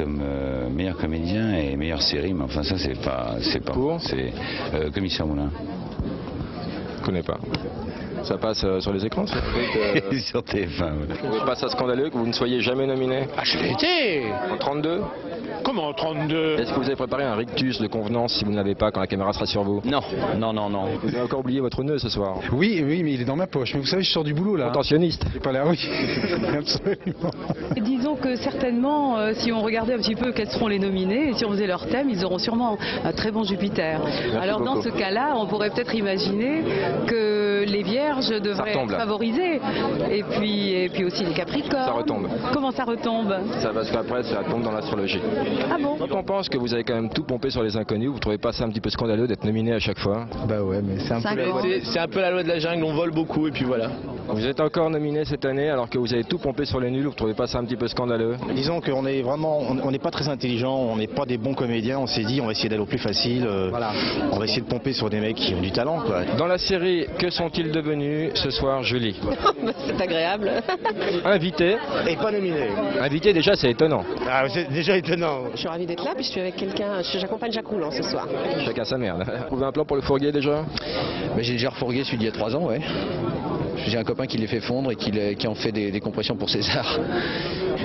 comme meilleur comédien et meilleure série, mais enfin ça c'est pas. C'est Commissaire Moulin. Je connais pas. Ça passe sur les écrans, ça Sur TF1. Ouais. Vous trouvez pas ça scandaleux que vous ne soyez jamais nominé? Ah, je l'ai été. En 32? Comment en 32? Est-ce que vous avez préparé un rictus de convenance si vous ne l'avez pas quand la caméra sera sur vous? Non. Vous avez encore oublié votre nœud ce soir. Oui, mais il est dans ma poche. Mais vous savez, je sors du boulot là. Contentionniste. Il est pas là, oui. Absolument. Disons que certainement, si on regardait un petit peu quels seront les nominés, et si on faisait leur thème, ils auront sûrement un très bon Jupiter. Alors dans ce cas-là, on pourrait peut-être imaginer que les Vierges devraient être favorisées. Et puis aussi les Capricornes. Ça retombe. Comment ça retombe? Ça va, parce qu'après, ça tombe dans l'astrologie. Ah bon? Quand on pense que vous avez quand même tout pompé sur les inconnus, vous trouvez pas ça un petit peu scandaleux d'être nominé à chaque fois? Bah ouais, mais c'est un peu... C'est un peu la loi de la jungle, on vole beaucoup et puis voilà. Vous êtes encore nominé cette année alors que vous avez tout pompé sur les nuls, vous trouvez pas ça un petit peu scandaleux? Disons qu'on est vraiment, on n'est pas très intelligent, on n'est pas des bons comédiens, on s'est dit on va essayer d'aller au plus facile, on va essayer de pomper sur des mecs qui ont du talent, quoi. Dans la série, que sont-ils devenus ce soir, Julie? C'est agréable. Invité. Et pas nominé. Invité, déjà, c'est étonnant. Ah, c'est déjà étonnant. Je suis ravie d'être là, puis je suis avec quelqu'un, j'accompagne Jacques Roulant ce soir. Chacun sa merde. Vous avez un plan pour le fourguer déjà? J'ai déjà refourgué celui d'il y a 3 ans, ouais. J'ai un copain qui les fait fondre et qui en fait des compressions pour César.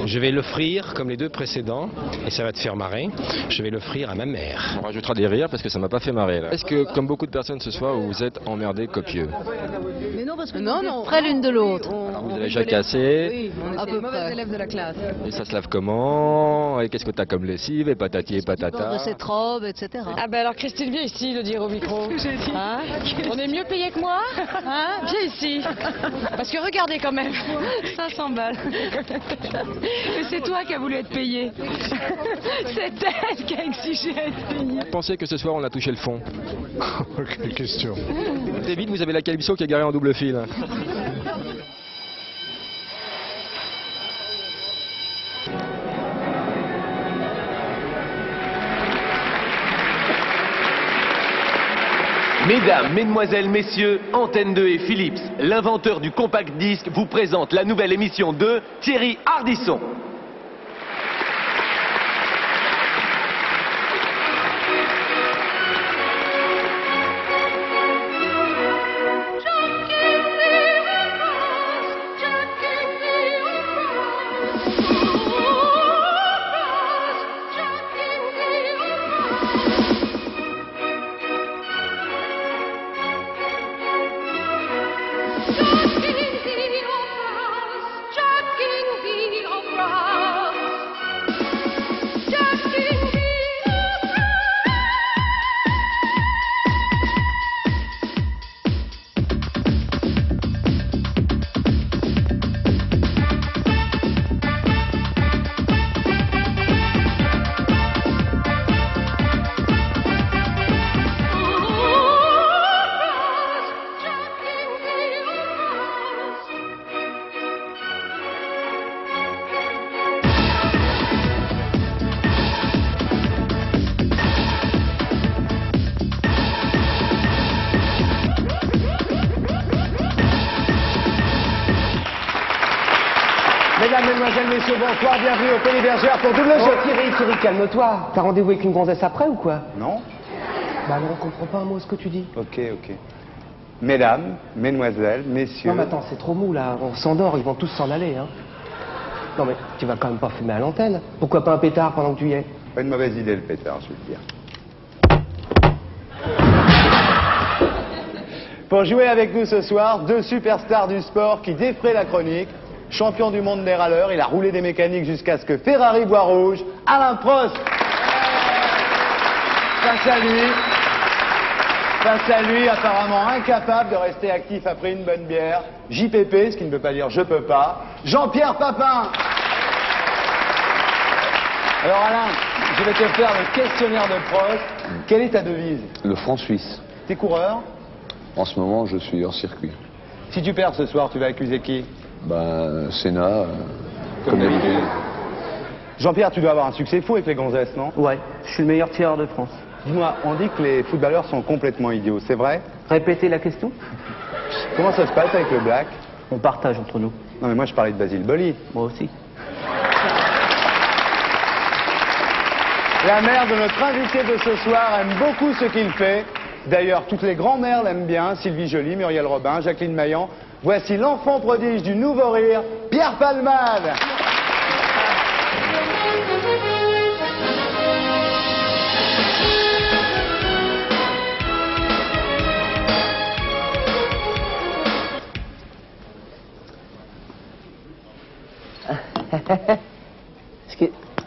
Je vais l'offrir comme les 2 précédents, et ça va te faire marrer, je vais l'offrir à ma mère. On rajoutera des rires parce que ça m'a pas fait marrer là. Est-ce que, comme beaucoup de personnes ce soir, vous êtes emmerdés copieux? Mais non, parce que non, près l'une de l'autre. Vous avez déjà cassé? Oui, on est les mauvais élèves de la classe. Et ça se lave comment? Et qu'est-ce que t'as comme lessive? Et patati et patata? De cette robe, etc. Ah ben alors Christine, viens ici le dire au micro. Hein? On est mieux payé que moi? Hein? Viens ici. Parce que regardez quand même, 500 balles. Et c'est toi qui as voulu être payé. C'est elle qui a exigé être payée. Vous pensez que ce soir on a touché le fond? Quelle question. David, vous avez la Calypso qui est garée en double fil. Mesdames, Mesdemoiselles, Messieurs, Antenne 2 et Philips, l'inventeur du compact disque, vous présente la nouvelle émission de Thierry Ardisson. Mesdames, Mesdemoiselles, Messieurs, bonsoir, bienvenue au Pays Bergère pour double jeu. Thierry, calme-toi. T'as rendez-vous avec une gonzesse après ou quoi? Non. Bah alors on comprend pas un mot ce que tu dis. Ok. Mesdames, Mesdemoiselles, Messieurs... Non mais attends, c'est trop mou là, on s'endort, ils vont tous s'en aller, hein. Non mais tu vas quand même pas fumer à l'antenne. Pourquoi pas un pétard pendant que tu y es? Pas une mauvaise idée le pétard, je vais te dire. Pour jouer avec nous ce soir, 2 superstars du sport qui défraient la chronique. Champion du monde des râleurs, il a roulé des mécaniques jusqu'à ce que Ferrari boit rouge. Alain Prost. Face à lui, apparemment incapable de rester actif après une bonne bière. JPP, ce qui ne veut pas dire je peux pas. Jean-Pierre Papin. Alors Alain, je vais te faire le questionnaire de Prost. Quelle est ta devise? Le franc suisse. T'es coureur? En ce moment, je suis hors circuit. Si tu perds ce soir, tu vas accuser qui? Sénat, comme d'habitude. Jean-Pierre, tu dois avoir un succès fou avec les gonzesses, non? Ouais, je suis le meilleur tireur de France. Dis-moi, on dit que les footballeurs sont complètement idiots, c'est vrai? Répétez la question. Comment ça se passe avec le black? On partage entre nous. Non mais moi je parlais de Basile Boli. Moi aussi. La mère de notre invité de ce soir aime beaucoup ce qu'il fait. D'ailleurs, toutes les grands-mères l'aiment bien. Sylvie Joly, Muriel Robin, Jacqueline Maillan. Voici l'enfant prodige du nouveau rire, Pierre Palmade.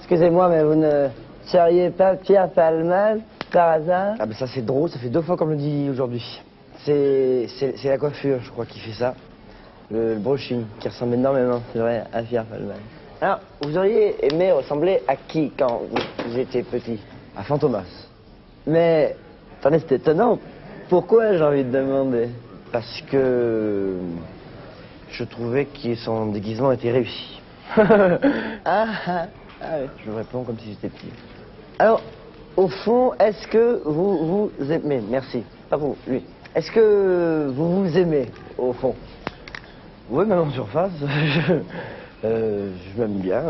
Excusez-moi, mais vous ne seriez pas Pierre Palmade par hasard? Ah ben ça c'est drôle, ça fait 2 fois qu'on me le dit aujourd'hui. C'est la coiffure, je crois, qui fait ça. Le brushing, qui ressemble énormément, c'est vrai, à Pierre Palmade. Alors, vous auriez aimé ressembler à qui quand vous étiez petit? À Fantomas. Mais, attendez, c'est étonnant. Pourquoi, j'ai envie de demander? Parce que je trouvais que son déguisement était réussi. Ah oui, je vous réponds comme si j'étais petit. Alors, au fond, est-ce que vous aimez? Merci. Pas vous, lui. Est-ce que vous aimez, au fond? Oui, même en surface. Je m'aime bien.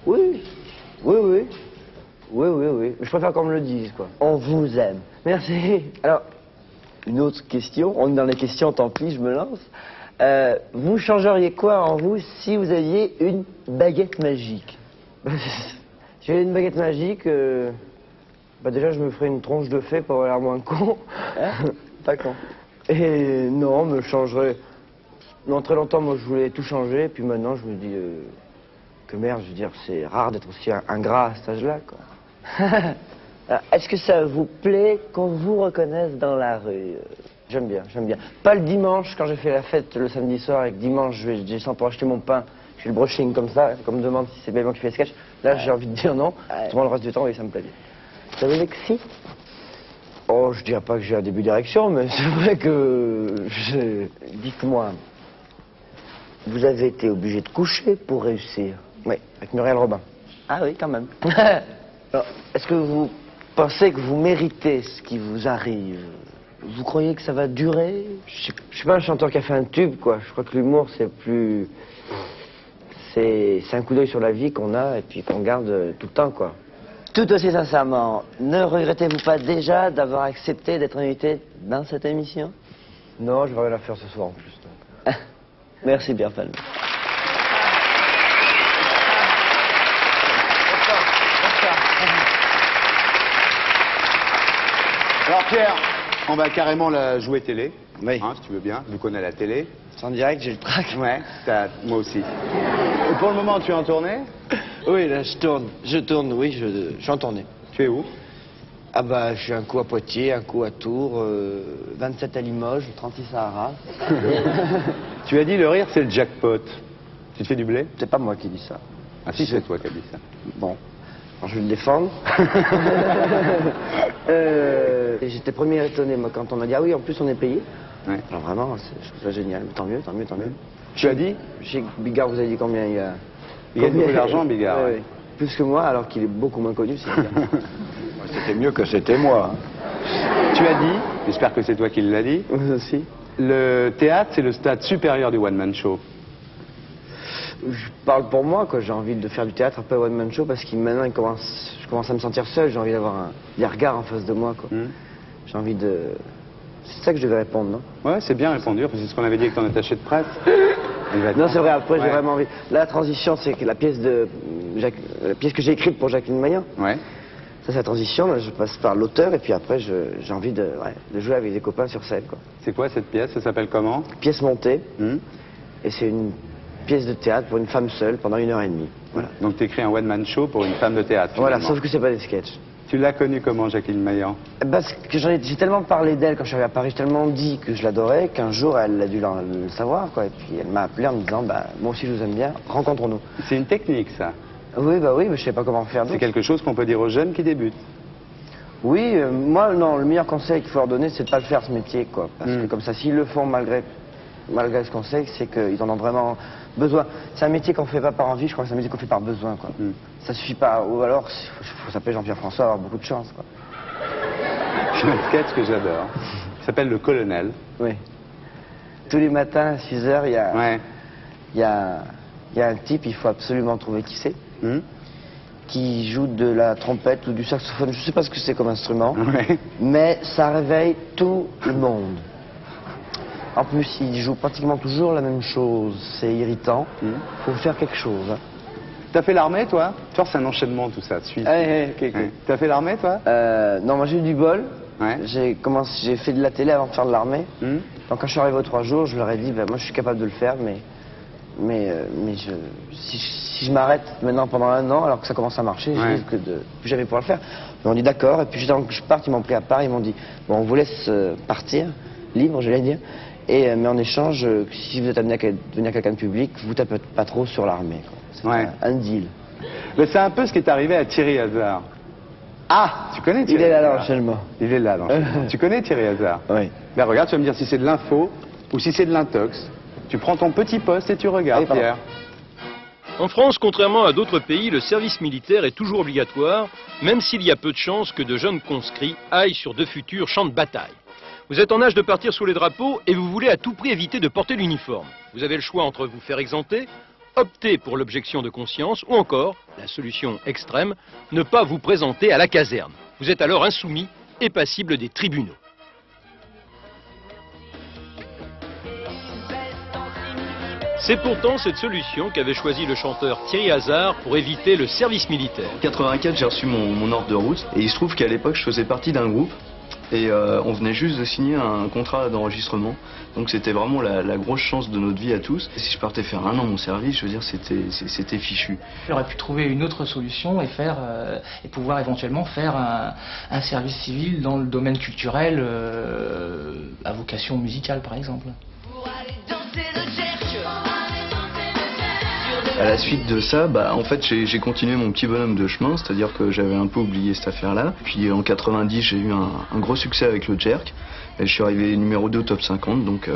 Oui. Je préfère qu'on me le dise, quoi. On vous aime. Merci. Alors, une autre question. On est dans les questions, tant pis, je me lance. Vous changeriez quoi en vous si vous aviez une baguette magique? Si j'avais une baguette magique, bah déjà je me ferais une tronche de fée pour avoir l'air moins con. Hein? Pas con. Et non, me changerais. Dans très longtemps, moi je voulais tout changer, puis maintenant je me dis que merde, je veux dire, c'est rare d'être aussi ingrat à cet âge-là, quoi. Est-ce que ça vous plaît qu'on vous reconnaisse dans la rue? J'aime bien. Pas le dimanche, quand j'ai fait la fête le samedi soir, et que dimanche, je descends pour acheter mon pain, je fais le brushing comme ça, qu'on me demande si c'est bien moi qui fais le sketch. Là, j'ai envie de dire non. Tout le reste du temps, oui, ça me plaît bien. Ça vous excite? Oh, je dirais pas que j'ai un début d'érection, mais c'est vrai que... Dites-moi, vous avez été obligé de coucher pour réussir? Oui, avec Muriel Robin. Ah oui, quand même. Alors, est-ce que vous pensez que vous méritez ce qui vous arrive? Vous croyez que ça va durer? Je suis pas un chanteur qui a fait un tube, quoi. Je crois que l'humour, c'est plus... C'est un coup d'œil sur la vie qu'on a et puis qu'on garde tout le temps, quoi. Tout aussi sincèrement, ne regrettez-vous pas déjà d'avoir accepté d'être invité dans cette émission? Non, je vais rien la faire ce soir en plus. Merci, Pierre Palmade. Alors Pierre, on va carrément la jouer télé, oui. Hein, si tu veux bien, vu qu'on a la télé. C'est en direct, j'ai le trac. Ouais, moi aussi. Et pour le moment, tu es en tournée? Oui, là, je tourne, oui, je suis en tournée. Tu es où? Ah bah, je suis un coup à Poitiers, un coup à Tours, 27 à Limoges, 36 à Arras. Tu as dit le rire, c'est le jackpot. Tu te fais du blé? C'est pas moi qui dis ça. Ah si, c'est toi qui as dit ça. Bon, alors je vais le défendre. J'étais premier étonné, moi, quand on m'a dit, ah oui, en plus on est payé. Ouais. Alors vraiment, je trouve ça génial. Tant mieux. Tu as dit? Chez Bigard, vous avez dit combien il y a? Il gagne beaucoup d'argent, Bigard. Oui. Plus que moi, alors qu'il est beaucoup moins connu, c'est Bigard. C'était mieux que c'était moi. Tu as dit, j'espère que c'est toi qui l'as dit. Vous aussi. Le théâtre, c'est le stade supérieur du one-man show. Je parle pour moi, quoi. J'ai envie de faire du théâtre après one-man show parce que maintenant, je commence à me sentir seul. J'ai envie d'avoir des regards en face de moi, quoi. J'ai envie de... C'est ça que je devais répondre, non? Ouais, c'est bien répondu, parce que c'est ce qu'on avait dit avec ton attaché de presse. Non, c'est vrai, après j'ai vraiment envie. Là, la transition, c'est que la pièce que j'ai écrite pour Jacqueline Maillan. Ouais. Ça, c'est la transition, là, je passe par l'auteur, et puis après, j'ai envie de jouer avec des copains sur scène, quoi. C'est quoi cette pièce? Ça s'appelle comment? Pièce montée. Et c'est une pièce de théâtre pour une femme seule pendant 1h30. Voilà. Donc tu écris un one-man show pour une femme de théâtre. Voilà, sauf que c'est pas des sketchs. Tu l'as connue comment, Jacqueline Maillan? Parce que j'ai tellement parlé d'elle quand je suis arrivé à Paris, j'ai tellement dit que je l'adorais qu'un jour elle a dû le savoir, quoi. Et puis elle m'a appelé en me disant, bah moi aussi je vous aime bien, rencontrons-nous. C'est une technique, ça? Oui, bah oui, mais je sais pas comment faire. C'est quelque chose qu'on peut dire aux jeunes qui débutent? Oui, moi non, le meilleur conseil qu'il faut leur donner, c'est de pas le faire ce métier, quoi. Parce que comme ça, s'ils le font malgré ce conseil, c'est qu'ils en ont vraiment besoin. C'est un métier qu'on fait pas par envie, je crois que c'est un métier qu'on fait par besoin, quoi. Ça suffit pas, ou alors il faut s'appeler Jean-Pierre François, avoir beaucoup de chance, quoi. J'ai un sketch que j'adore, il s'appelle Le Colonel. Oui. Tous les matins à 6h, il y a un type, il faut absolument trouver qui c'est. qui joue de la trompette ou du saxophone, je sais pas ce que c'est comme instrument, mais ça réveille tout le monde. En plus, il joue pratiquement toujours la même chose, c'est irritant, faut faire quelque chose. Hein. T'as fait l'armée, toi? Tu vois, c'est un enchaînement tout ça, suite. T'as fait l'armée, toi? Non, moi j'ai eu du bol. J'ai fait de la télé avant de faire de l'armée. Donc quand je suis arrivé aux 3 jours, je leur ai dit, ben, moi je suis capable de le faire, mais si je m'arrête maintenant pendant 1 an, alors que ça commence à marcher, je risque de plus jamais pouvoir le faire. Ils m'ont dit d'accord, et puis juste avant que je parte, ils m'ont pris à part, ils m'ont dit, bon, on vous laisse partir, libre, je vais dire, mais en échange, si vous êtes amené à devenir quelqu'un de public, vous tapez pas trop sur l'armée. C'est un deal. Mais c'est un peu ce qui est arrivé à Thierry Hazard. Ah, tu connais Thierry Il est là Hazard. l'enchaînement. Il est là l'enchaînement. Tu connais Thierry Hazard? Oui. Ben regarde, tu vas me dire si c'est de l'info ou si c'est de l'intox. Tu prends ton petit poste et tu regardes, Pierre. En France, contrairement à d'autres pays, le service militaire est toujours obligatoire, même s'il y a peu de chances que de jeunes conscrits aillent sur de futurs champs de bataille. Vous êtes en âge de partir sous les drapeaux et vous voulez à tout prix éviter de porter l'uniforme. Vous avez le choix entre vous faire exempter, opter pour l'objection de conscience ou encore, la solution extrême, ne pas vous présenter à la caserne. Vous êtes alors insoumis et passible des tribunaux. C'est pourtant cette solution qu'avait choisi le chanteur Thierry Hazard pour éviter le service militaire. En 84, j'ai reçu mon ordre de route et il se trouve qu'à l'époque, je faisais partie d'un groupe et on venait juste de signer un contrat d'enregistrement. Donc c'était vraiment la grosse chance de notre vie à tous. Et si je partais faire 1 an mon service, je veux dire, c'était fichu. J'aurais pu trouver une autre solution et pouvoir éventuellement faire un service civil dans le domaine culturel à vocation musicale, par exemple. À la suite de ça, en fait, j'ai continué mon petit bonhomme de chemin, c'est-à-dire que j'avais un peu oublié cette affaire-là. Puis en 90, j'ai eu un gros succès avec le Jerk. Et je suis arrivé numéro 2 au top 50, donc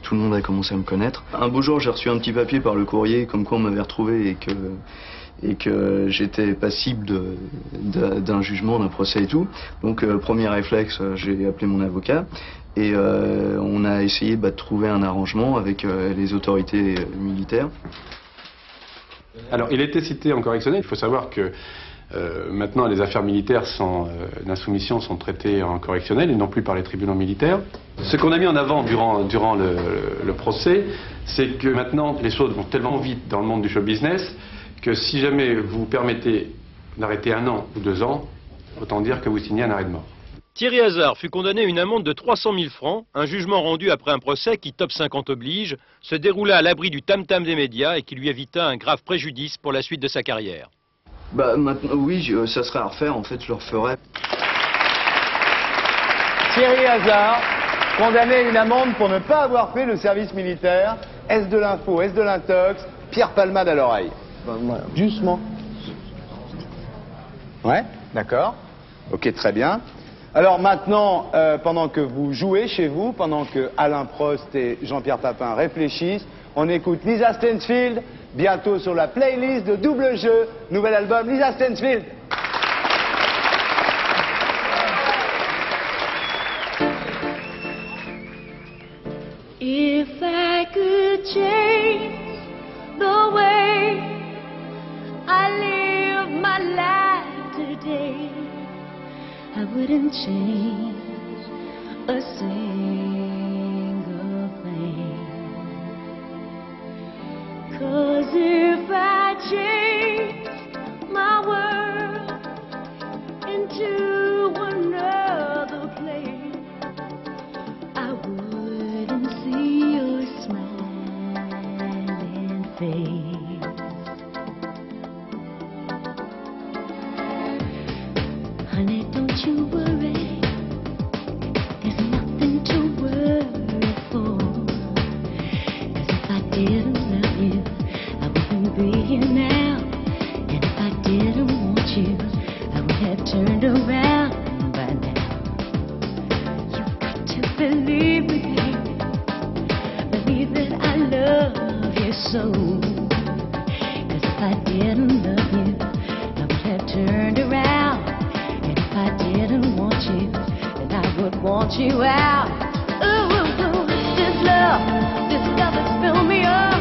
tout le monde a commencé à me connaître. Un beau jour, j'ai reçu un petit papier par le courrier, comme quoi on m'avait retrouvé et que j'étais passible d'un jugement, d'un procès et tout. Donc premier réflexe, j'ai appelé mon avocat et on a essayé de trouver un arrangement avec les autorités militaires. Alors, il était cité en correctionnel. Il faut savoir que maintenant, les affaires militaires d'insoumission sont traitées en correctionnel et non plus par les tribunaux militaires. Ce qu'on a mis en avant durant le procès, c'est que maintenant, les choses vont tellement vite dans le monde du show business que si jamais vous permettez d'arrêter 1 an ou 2 ans, autant dire que vous signez un arrêt de mort. Thierry Hazard fut condamné à une amende de 300 000 francs, un jugement rendu après un procès qui, top 50 oblige, se déroula à l'abri du tam-tam des médias et qui lui évita un grave préjudice pour la suite de sa carrière. Maintenant, oui, ça serait à refaire, en fait, je le referais. Thierry Hazard, condamné à une amende pour ne pas avoir fait le service militaire. Est-ce de l'info, est-ce de l'intox? Pierre Palmade à l'oreille. Doucement. Ouais, d'accord. Ok, très bien. Alors maintenant, pendant que vous jouez chez vous, pendant que Alain Prost et Jean-Pierre Papin réfléchissent, on écoute Lisa Stansfield, bientôt sur la playlist de Double Jeu, nouvel album Lisa Stansfield. If I could change the way I live my life today, I wouldn't change a single thing. 'Cause if I changed my world into another place, I wouldn't see your smiling face. Honey, don't you worry, there's nothing to worry for. 'Cause if I didn't love you, I wouldn't be here now. And if I didn't want you, I would have turned around by now. You've got to believe me, baby, believe that I love you so. 'Cause if I didn't love you, I would have turned around. If I didn't want you, then I would want you out. Ooh, this love that's filled me up.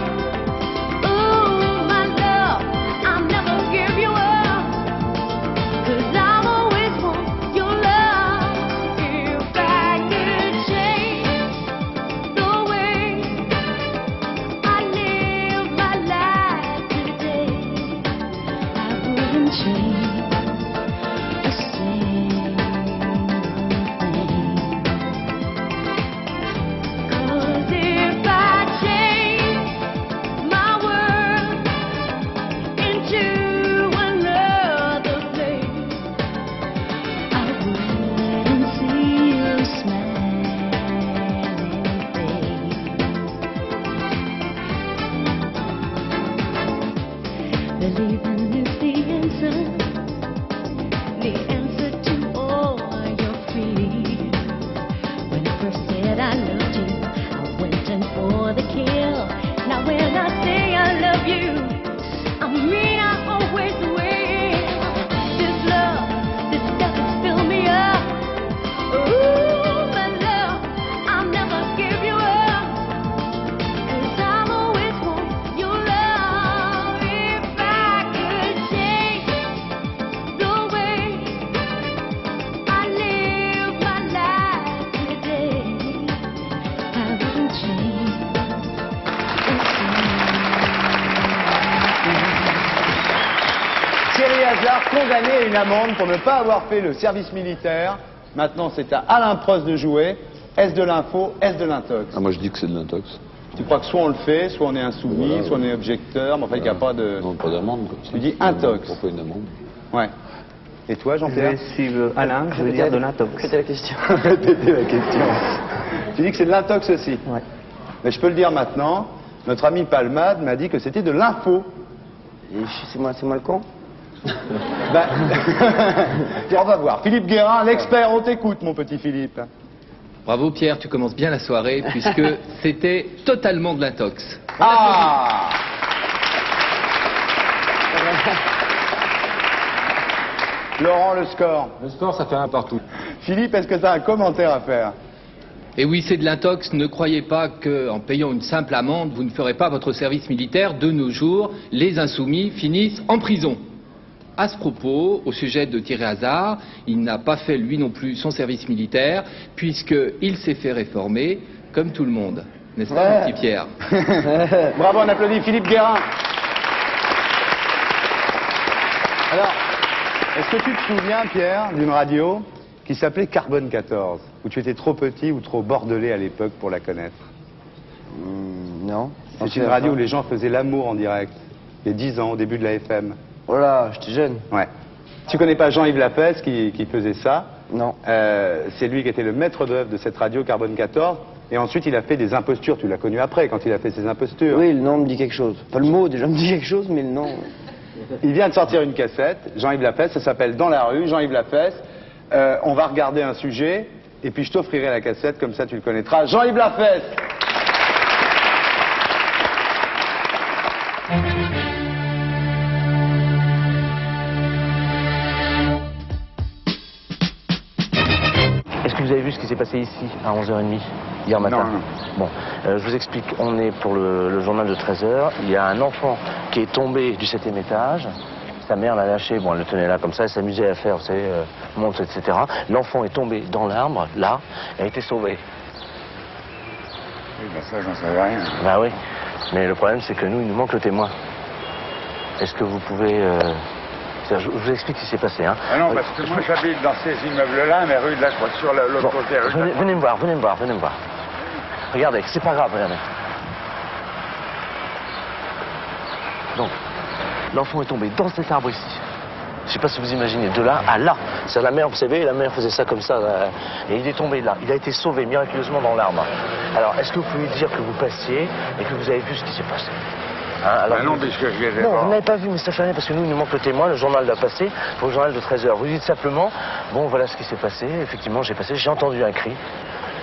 Ooh, my love, I'll never give you up. believing is the answer to all your fears. When I first said I loved you, I went in for the kill. Now when I say I love you, I mean I always will. This love, this doesn't fill me up. Ooh, my love, I'll never give you up. 'Cause I'll always want your love. If I could change the way I live my life today, I wouldn't change. Thierry Hazard, condamné à une amende pour ne pas avoir fait le service militaire. Maintenant, c'est à Alain Prost de jouer. Est-ce de l'info, est-ce de l'intox? Ah, moi je dis que c'est de l'intox. Tu crois que soit on le fait, soit on est insoumis, Voilà, soit on est objecteur, mais enfin, il n'y a pas de... Non, pas d'amende. Tu dis intox. Pourquoi une amende? Ouais. Et toi, Jean-Pierre? Je vais suivre Alain, je veux dire de l'intox. C'était la question. Répétez la question. Tu dis que c'est de l'intox aussi? Ouais. Mais je peux le dire maintenant, notre ami Palmade m'a dit que c'était de l'info. Et c'est moi le con? Ben, on va voir. Philippe Guérin, l'expert, on t'écoute, mon petit Philippe. Bravo Pierre, tu commences bien la soirée puisque c'était totalement de l'intox. Ah! Laurent, le score. Le score, ça fait un partout. Philippe, est-ce que tu as un commentaire à faire? Et oui, c'est de l'intox. Ne croyez pas qu'en payant une simple amende, vous ne ferez pas votre service militaire. De nos jours, les insoumis finissent en prison. À ce propos, au sujet de Thierry Hazard, il n'a pas fait lui non plus son service militaire, puisqu'il s'est fait réformer comme tout le monde. N'est-ce pas, mon petit Pierre? Bravo, on applaudit Philippe Guérin. Alors, est-ce que tu te souviens, Pierre, d'une radio qui s'appelait Carbone 14, où tu étais trop petit ou trop bordelais à l'époque pour la connaître? Non. C'est une radio où les gens faisaient l'amour en direct, il y a 10 ans, au début de la FM. Voilà, j'étais jeune. Ouais. Tu connais pas Jean-Yves Lafesse qui faisait ça? Non. C'est lui qui était le maître d'œuvre de cette radio Carbone 14. Et ensuite, il a fait des impostures. Tu l'as connu après, quand il a fait ses impostures. Oui, le nom me dit quelque chose. Pas le mot déjà me dit quelque chose, mais le nom... Il vient de sortir une cassette, Jean-Yves Lafesse, ça s'appelle Dans la rue, Jean-Yves Lafesse. On va regarder un sujet, et puis je t'offrirai la cassette, comme ça tu le connaîtras. Jean-Yves Lafesse! Est-ce que vous avez vu ce qui s'est passé ici, à 11h30, hier matin? Non. Bon, je vous explique. On est pour le journal de 13h. Il y a un enfant qui est tombé du 7e étage. Sa mère l'a lâché. Bon, elle le tenait là comme ça. Elle s'amusait à faire, vous savez, monte, etc. L'enfant est tombé dans l'arbre, là. Elle a été sauvée. Oui, ben ça, j'en savais rien. Bah oui. Mais le problème, c'est que nous, il nous manque le témoin. Est-ce que vous pouvez... Je vous explique ce qui s'est passé. Hein. Ah non, parce que moi j'habite dans ces immeubles-là, mais rue de la Croix, sur l'autre Bon, côté. Rue de la Croix. venez me voir, venez me voir, venez me voir. Regardez, c'est pas grave, regardez. Donc, l'enfant est tombé dans cet arbre ici. Je sais pas si vous imaginez, de là à là. C'est la mère, vous savez, la mère faisait ça comme ça. Et il est tombé là. Il a été sauvé miraculeusement dans l'arbre. Alors, est-ce que vous pouvez dire que vous passiez et que vous avez vu ce qui s'est passé? Hein, alors, non, puisque je les ai non, pas. vous n'avez pas vu, mais ça fait rien, parce que nous, il nous manque le témoin, le journal l'a passé, pour le journal de 13h. Vous dites simplement, bon, voilà ce qui s'est passé. Effectivement, j'ai entendu un cri.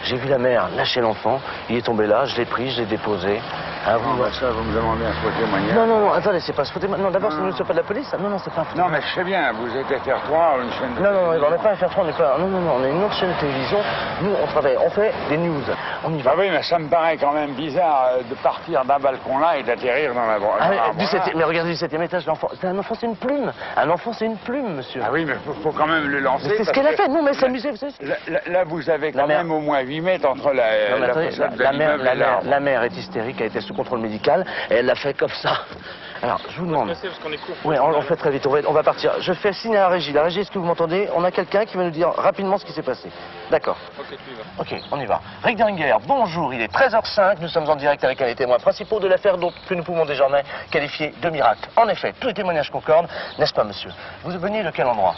J'ai vu la mère lâcher l'enfant. Il est tombé là, je l'ai pris, je l'ai déposé. Hein, Non, bah ça, vous me demandez un faux témoignage. Non, non, non, attendez, c'est pas ce faux témoignage. Non, d'abord, ce n'est pas de la police. Non, non, c'est pas un faux Non, mais je sais bien, vous êtes FR3, une chaîne de... Non, non, on n'est pas FR3, on n'est pas... Non, non, non, on est une autre chaîne de télévision. Nous, on travaille, on fait des news. On y va. Ah oui, mais ça me paraît quand même bizarre de partir d'un balcon là et d'atterrir dans la... Mais regardez, du 7e étage, l'enfant... C'est un enfant, c'est une plume. Un enfant, c'est une plume, monsieur. Ah oui, mais faut quand même le lancer. Mais c'est ce qu'elle a fait. Non, mais s'amuser, vous savez. Là, vous avez quand même au moins 8 mètres entre la façade de l'immeuble et l'arbre. La mère est hystérique, elle était sous contrôle médical, et elle l'a fait comme ça. Alors, je vous demande... Oui, on fait très vite, on va partir. Je fais signe à la régie. La régie, est-ce que vous m'entendez? On a quelqu'un qui va nous dire rapidement ce qui s'est passé. D'accord. Ok, tu y vas. Ok, on y va. Rick Deringer, bonjour, il est 13h05, nous sommes en direct avec un des témoins principaux de l'affaire que nous pouvons désormais qualifier de miracle. En effet, tous les témoignages concordent, n'est-ce pas, monsieur? Vous veniez de quel endroit?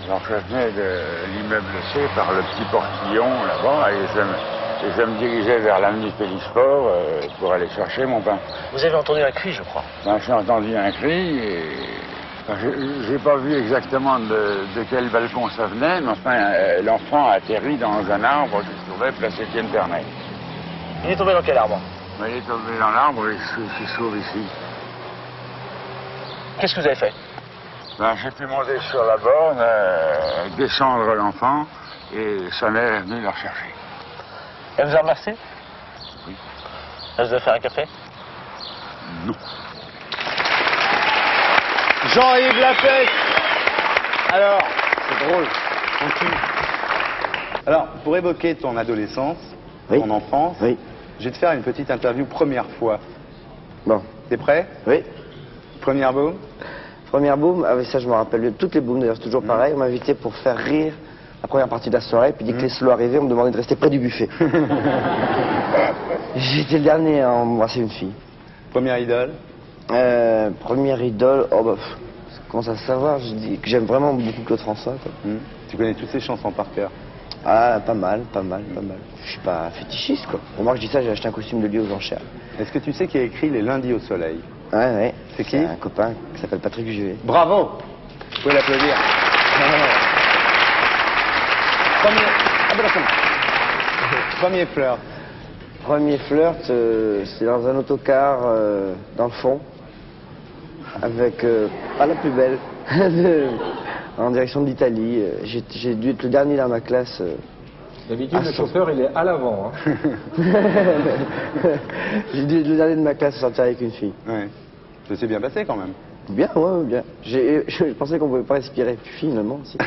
Donc je venais de l'immeuble C par le petit portillon là-bas et Et je me dirigeais vers l'avenue Pélisport pour aller chercher mon pain. Vous avez entendu un cri, je crois. Ben, j'ai entendu un cri et j'ai pas vu exactement de quel balcon ça venait, mais enfin, l'enfant a atterri dans un arbre qui se trouvait place Étienne Pernet. Il est tombé dans quel arbre? Ben, il est tombé dans l'arbre et il se trouve ici. Qu'est-ce que vous avez fait? Ben, j'ai pu monter sur la borne, descendre l'enfant et sa mère est venue le rechercher. Elle vous a remercié? Oui. Elle vous a fait un café? Non. Jean-Yves Lapec. Alors, c'est drôle. Continue. Alors, pour évoquer ton adolescence, ton enfance, je vais te faire une petite interview première fois. Bon. T'es prêt? Oui. Première boum? Première boum, ah oui, ça je me rappelle, toutes les booms d'ailleurs, c'est toujours pareil, on m'a invité pour faire rire la première partie de la soirée, puis dès que les slows arrivaient, on me demandait de rester près du buffet. J'étais le dernier à embrasser une fille. Première idole? Première idole, oh bah, je commence à savoir, je dis que j'aime vraiment beaucoup Claude François. Quoi. Tu connais toutes ses chansons par cœur? Ah, pas mal. Je suis pas fétichiste, quoi. Pour moi, je dis ça, j'ai acheté un costume de lui aux enchères. Est-ce que tu sais qui a écrit Les Lundis au Soleil? Ouais. C'est qui? Un copain qui s'appelle Patrick Juvet. Bravo! Vous pouvez l'applaudir. Premier flirt. Premier flirt, c'est dans un autocar, dans le fond, avec pas la plus belle, en direction de l'Italie. J'ai dû être le dernier dans ma classe. D'habitude, le chauffeur, il est à l'avant. Hein. J'ai dû être le dernier de ma classe à sortir avec une fille. Ouais. Ça s'est bien passé quand même. Bien, ouais, bien. Je pensais qu'on pouvait pas respirer, puis finalement, si.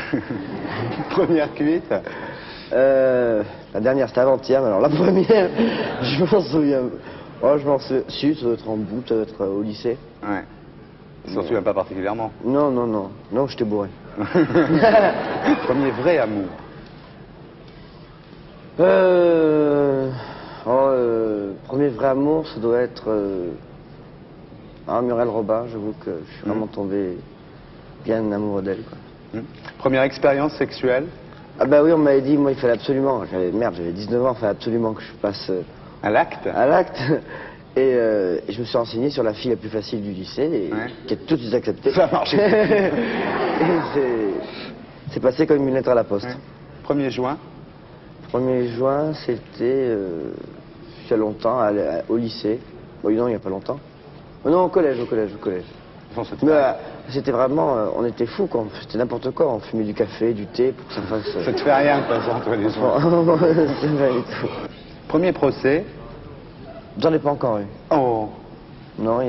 Première cuite? La dernière, c'était avant-hier, mais alors la première, je m'en souviens. Oh, je m'en souviens. Si, ça doit être en bout, ça doit être au lycée. Ouais. Tu t'en souviens pas particulièrement? Non, j'étais bourré. Premier vrai amour? Premier vrai amour, ça doit être Muriel Robin. J'avoue que je suis vraiment tombé bien amoureux d'elle. Première expérience sexuelle? Ah bah oui, on m'avait dit, moi il fallait absolument, j'avais 19 ans, il fallait absolument que je passe à l'acte. Et je me suis renseigné sur la fille la plus facile du lycée et qui a tout de suite accepté. Ça a marché. C'est passé comme une lettre à la poste. 1er juin? 1er juin, c'était il y a longtemps, au lycée. Bon, non, il n'y a pas longtemps. Non, au collège. C'était vraiment, on était fous, quoi. C'était n'importe quoi. On fumait du café, du thé pour que ça fasse. Ça te fait rien, quoi, ça, toi, les soirs. C'est vrai du tout. Premier procès? J'en ai pas encore eu. Oh. Non,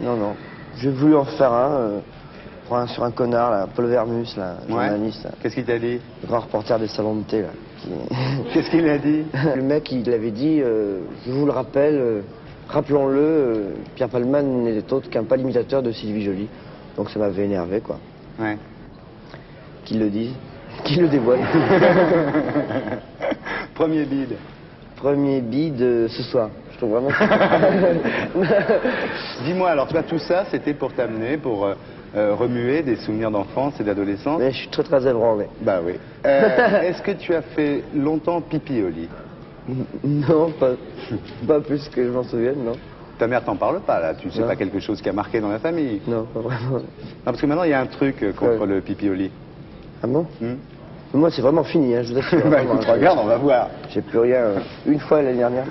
non. J'ai voulu en faire un sur un connard, là, Paul Vermus, là, journaliste. Là. Qu'est-ce qu'il t'a dit? Le grand reporter des salons de thé, là. Qu'est-ce qu'il a dit? Le mec, il avait dit, je vous le rappelle, rappelons-le, Pierre Palman n'est autre qu'un pâle imitateur de Sylvie Joly. Donc ça m'avait énervé, quoi. Ouais. Qu'ils le disent, qu'ils le dévoilent. Premier bide? Premier bide ce soir. Je trouve vraiment... Dis-moi, alors toi, tout ça, c'était pour t'amener, pour remuer des souvenirs d'enfance et d'adolescence? Mais je suis très ébranlé. Bah oui. Est-ce que tu as fait longtemps pipi au lit? Non, pas plus que je m'en souvienne, non. Ta mère t'en parle pas, là? Tu sais pas quelque chose qui a marqué dans la famille? Non, pas vraiment. Non, parce que maintenant, il y a un truc contre le pipi au lit. Ah bon? Moi, c'est vraiment fini, hein, je vous assure. Bah écoute, regarde, on va voir. J'ai plus rien. Une fois l'année dernière.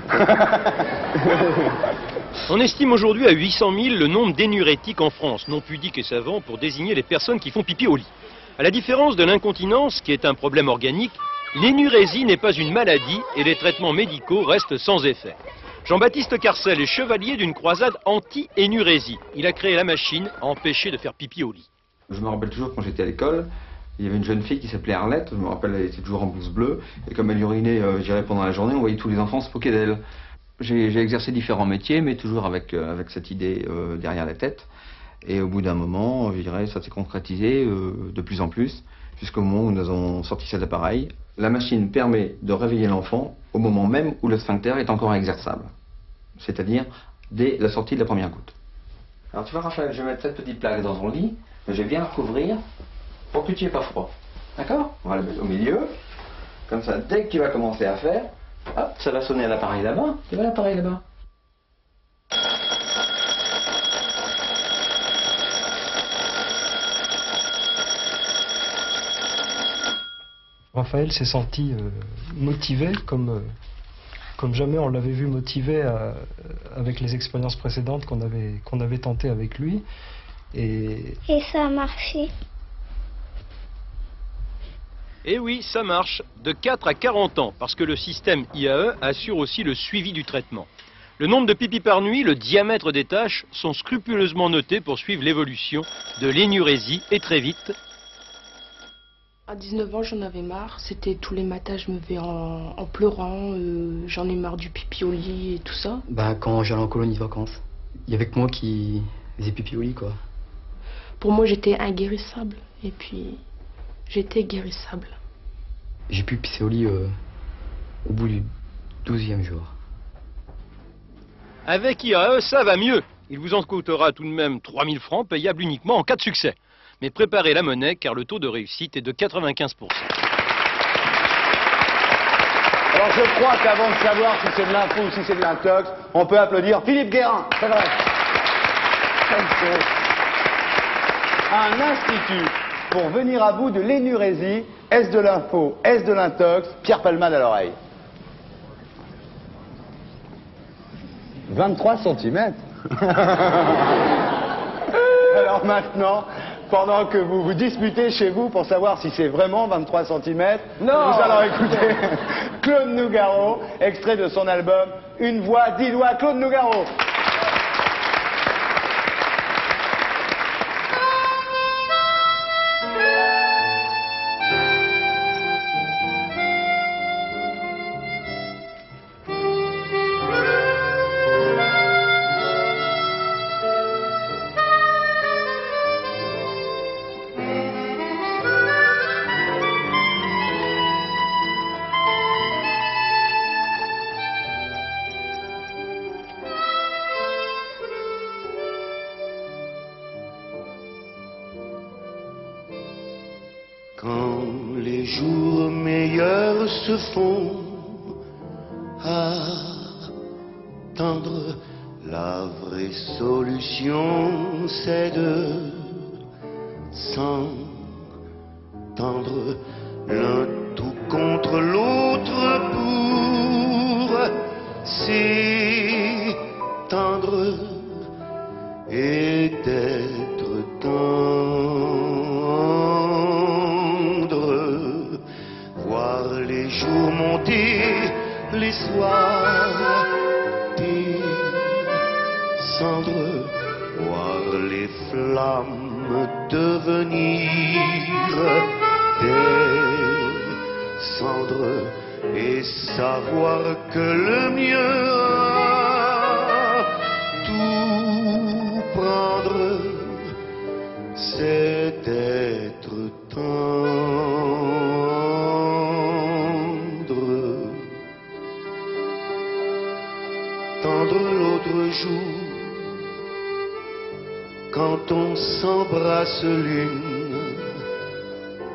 On estime aujourd'hui à 800 000 le nombre d'énurétiques en France, non pudiques et savants pour désigner les personnes qui font pipi au lit. À la différence de l'incontinence, qui est un problème organique, l'énurésie n'est pas une maladie et les traitements médicaux restent sans effet. Jean-Baptiste Carcel est chevalier d'une croisade anti-énurésie. Il a créé la machine à empêcher de faire pipi au lit. Je me rappelle toujours quand j'étais à l'école, il y avait une jeune fille qui s'appelait Arlette, je me rappelle, elle était toujours en blouse bleue, et comme elle urinait, pendant la journée, on voyait tous les enfants se moquer d'elle. J'ai exercé différents métiers, mais toujours avec cette idée derrière la tête. Et au bout d'un moment, je dirais, ça s'est concrétisé de plus en plus, jusqu'au moment où nous avons sorti cet appareil. La machine permet de réveiller l'enfant au moment même où le sphincter est encore exerçable, c'est-à-dire dès la sortie de la première goutte. Alors tu vois, Raphaël, je vais mettre cette petite plaque dans ton lit, mais je vais bien la recouvrir pour que tu n'aies pas froid. D'accord? On va la mettre au milieu, comme ça, dès que tu vas commencer à faire, Hop, ça va sonner à l'appareil là-bas. Tu vois l'appareil là-bas? Raphaël s'est senti motivé comme jamais on l'avait vu motivé avec les expériences précédentes qu'on avait tentées avec lui. Et ça a marché. Et oui, ça marche, de 4 à 40 ans, parce que le système IAE assure aussi le suivi du traitement. Le nombre de pipis par nuit, le diamètre des taches sont scrupuleusement notés pour suivre l'évolution de l'énurésie et très vite. À 19 ans, j'en avais marre. C'était tous les matins, je me levais en pleurant. J'en ai marre du pipi au lit et tout ça. Bah, quand j'allais en colonie de vacances, il y avait que moi qui faisais pipi au lit, quoi. Pour moi, j'étais inguérissable. Et puis, j'étais guérissable. J'ai pu pisser au lit au bout du 12e jour. Avec IAE, ça va mieux. Il vous en coûtera tout de même 3000 francs, payables uniquement en cas de succès. Mais préparez la monnaie, car le taux de réussite est de 95%. Alors je crois qu'avant de savoir si c'est de l'info ou si c'est de l'intox, on peut applaudir Philippe Guérin. C'est vrai. Un institut pour venir à bout de l'énurésie. Est-ce de l'info? Est-ce de l'intox? Pierre Palmade à l'oreille. 23 cm. Alors maintenant, pendant que vous vous disputez chez vous pour savoir si c'est vraiment 23 cm, nous allons écouter Claude Nougaro, extrait de son album Une voix, 10 doigts. Claude Nougaro. Quand les jours meilleurs se font attendre, la vraie solution c'est de s'entendre l'un tout contre l'autre pour s'étendre et d'être tendre, voir les jours monter, les soirs descendre, voir les flammes devenir descendre et savoir que le mieux tout prendre, c'est d'être tendre. Tendre l'autre jour, quand on s'embrasse l'une,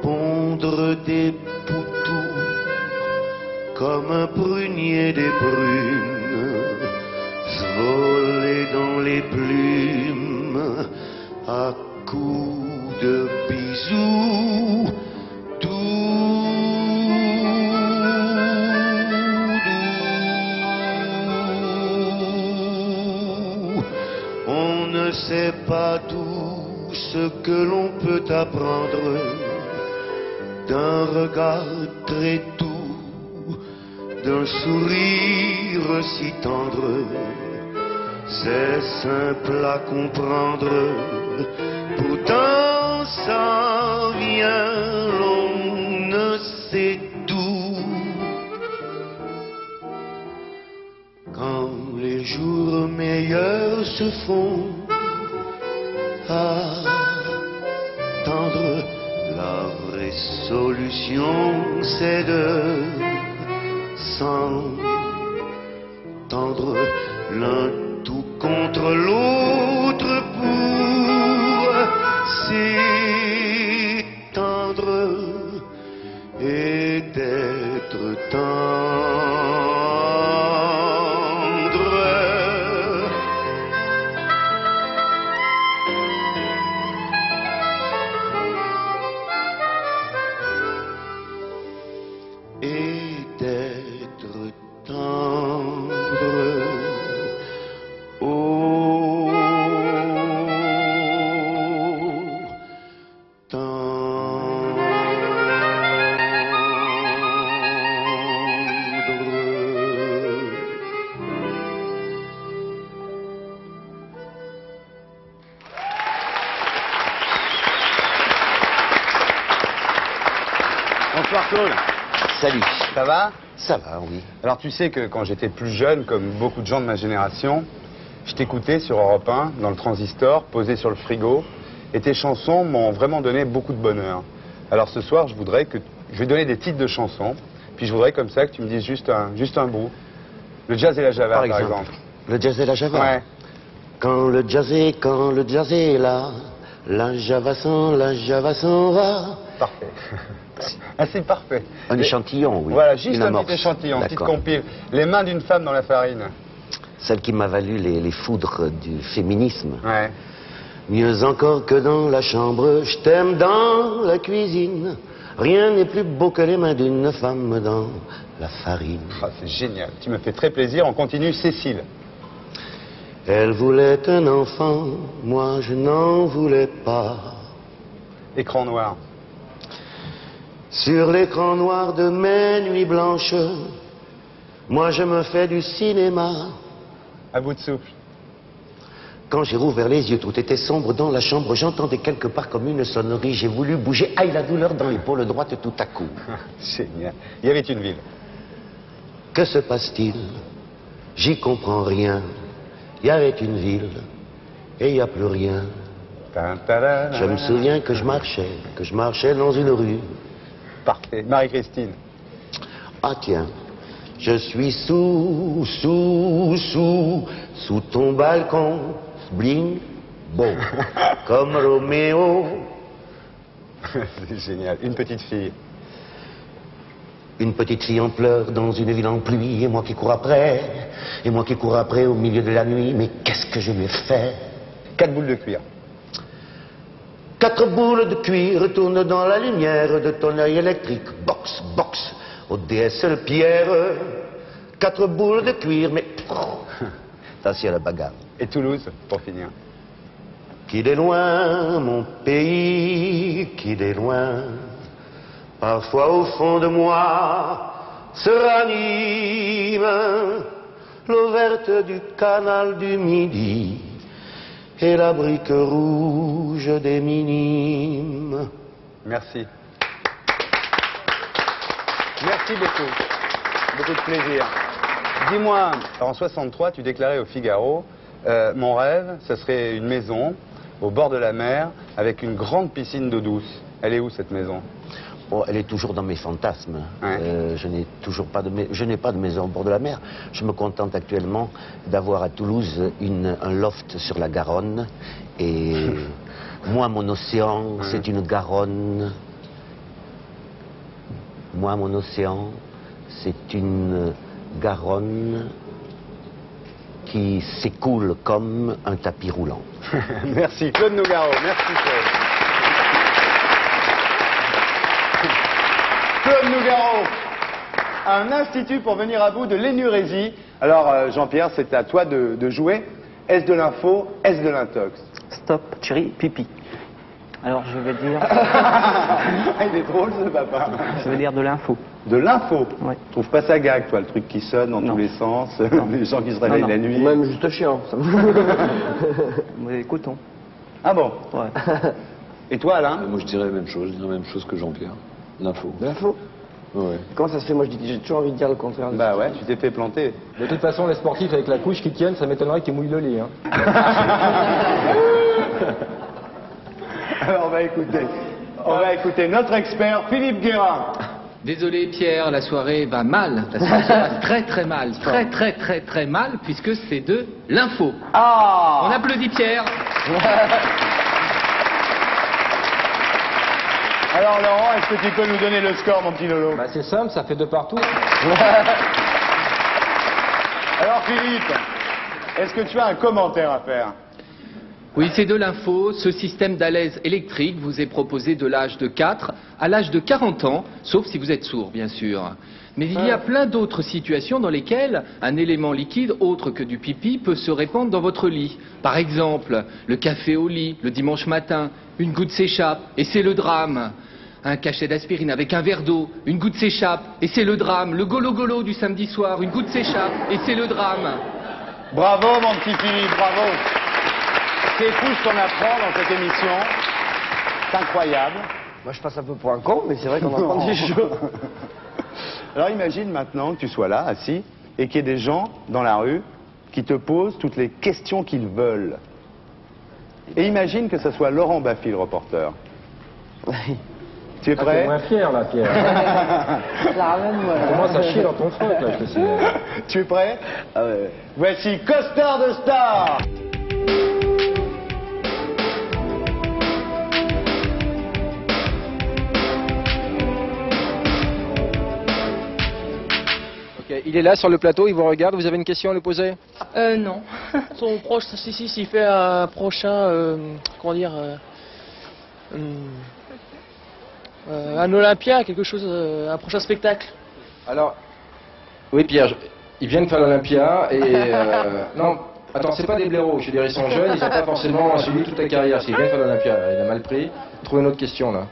pondre des poutous comme un prunier des prunes, voler dans les plumes à coups de bisous, on ne sait pas tout ce que l'on peut apprendre d'un regard très doux, d'un sourire si tendre. C'est simple à comprendre, pourtant ça vient, l'on ne sait d'où. Quand les jours meilleurs se font attendre, la vraie solution c'est de s'entendre l'un tout contre l'autre pour s'étendre et d'être tendre. Bonsoir Claude. Salut. Ça va? Ça va, oui. Alors tu sais que quand j'étais plus jeune, comme beaucoup de gens de ma génération, je t'écoutais sur Europe 1, dans le transistor, posé sur le frigo, et tes chansons m'ont vraiment donné beaucoup de bonheur. Alors ce soir, je vais donner des titres de chansons, puis je voudrais comme ça que tu me dises juste un bout. Le jazz et la java, par exemple. Le jazz et la java? Ouais. Quand le jazz est là, la java s'en va. Parfait. Ah, c'est parfait. Un échantillon, oui. Voilà, juste Une un amorce. petit échantillon, une petite D'accord. compile. Les mains d'une femme dans la farine. Celle qui m'a valu les foudres du féminisme. Ouais. Mieux encore que dans la chambre, je t'aime dans la cuisine. Rien n'est plus beau que les mains d'une femme dans la farine. Ah, c'est génial. Tu me fais très plaisir. On continue. Cécile. Elle voulait un enfant, moi je n'en voulais pas. Écran noir. Sur l'écran noir de mes nuits blanches, moi je me fais du cinéma. À bout de souffle. Quand j'ai rouvert les yeux, tout était sombre dans la chambre. J'entendais quelque part comme une sonnerie. J'ai voulu bouger. Aïe, la douleur dans l'épaule droite tout à coup. Génial. Il y avait une ville. Que se passe-t-il? J'y comprends rien. Il y avait une ville et il n'y a plus rien. Je me souviens que je marchais dans une rue. Parfait. Marie-Christine. Ah tiens, je suis sous ton balcon, bling, bon, comme Roméo. C'est génial. Une petite fille. Une petite fille en pleurs dans une ville en pluie, et moi qui cours après, au milieu de la nuit, mais qu'est-ce que je lui ai fait? 4 boules de cuir. 4 boules de cuir tournent dans la lumière de ton œil électrique. Box, box, au DSL Pierre. 4 boules de cuir, mais... Attention à la bagarre. Et Toulouse, pour finir. Qu'il est loin, mon pays, qu'il est loin. Parfois au fond de moi se ranime l'eau verte du canal du Midi et la brique rouge des minimes. Merci. Merci beaucoup. Beaucoup de plaisir. Dis-moi, en 63, tu déclarais au Figaro, mon rêve, ce serait une maison au bord de la mer avec une grande piscine d'eau douce. Elle est où cette maison? Oh, elle est toujours dans mes fantasmes. Ouais. Je n'ai pas de maison au bord de la mer. Je me contente actuellement d'avoir à Toulouse un loft sur la Garonne. Et moi, mon océan, c'est une Garonne. Moi, mon océan, c'est une Garonne qui s'écoule comme un tapis roulant. Merci Claude Nougaro. Merci Claude. Claude Nougaro, un institut pour venir à bout de l'énurésie. Alors Jean-Pierre, c'est à toi de jouer. Est-ce de l'info? Est-ce de l'intox? Stop, Thierry, pipi. Alors je vais dire... Il est drôle ce papa. Je vais dire de l'info. De l'info? Oui. Tu trouves pas ça gag, toi, le truc qui sonne dans tous les sens, les gens qui se réveillent la nuit? Même juste chiant. Ça. Mais écoutons. Ah bon? Ouais. Et toi, Alain? Moi, je dirais la même chose que Jean-Pierre. L'info. L'info? Ouais. Comment ça se fait? Moi, j'ai toujours envie de dire le contraire. Bah ouais, tu t'es fait planter. De toute façon, les sportifs avec la couche qui tiennent, ça m'étonnerait qu'ils mouillent le lit. Hein. Alors on va écouter notre expert, Philippe Guérin. Désolé Pierre, la soirée va mal. La soirée se passe très très mal. Très mal, puisque c'est de l'info. Ah! On applaudit Pierre. Alors Laurent, est-ce que tu peux nous donner le score, mon petit Lolo? Bah, c'est simple, ça fait 2 partout. Alors Philippe, est-ce que tu as un commentaire à faire? Oui, c'est de l'info. Ce système d'alaise électrique vous est proposé de l'âge de 4 à l'âge de 40 ans, sauf si vous êtes sourd, bien sûr. Mais il y a plein d'autres situations dans lesquelles un élément liquide autre que du pipi peut se répandre dans votre lit. Par exemple, le café au lit, le dimanche matin, une goutte s'échappe et c'est le drame. Un cachet d'aspirine avec un verre d'eau, une goutte s'échappe et c'est le drame. Le golo-golo du samedi soir, une goutte s'échappe et c'est le drame. Bravo mon petit Philippe, bravo. C'est fou ce qu'on apprend dans cette émission. C'est incroyable. Moi, je passe un peu pour un con, mais c'est vrai qu'on en prend des choses. Alors imagine maintenant que tu sois là, assis, et qu'il y ait des gens dans la rue qui te posent toutes les questions qu'ils veulent. Et imagine que ce soit Laurent Baffy, le reporter. Tu es prêt? T'es moins fier là, Pierre. La ramène-moi. Commence à chier dans ton froc là, je te signale. Tu es prêt? Ah ouais. Voici Costard de Star. Ok, il est là sur le plateau, il vous regarde, vous avez une question à lui poser? Non. Son proche, s'il fait un prochain, comment dire, un Olympia, quelque chose, un prochain spectacle. Alors, oui Pierre, ils viennent faire l'Olympia et... non, attends, c'est pas des blaireaux, je veux dire, ils sont jeunes, ils n'ont pas forcément suivi toute la carrière. S'ils viennent faire l'Olympia, il a mal pris. Trouvez une autre question là.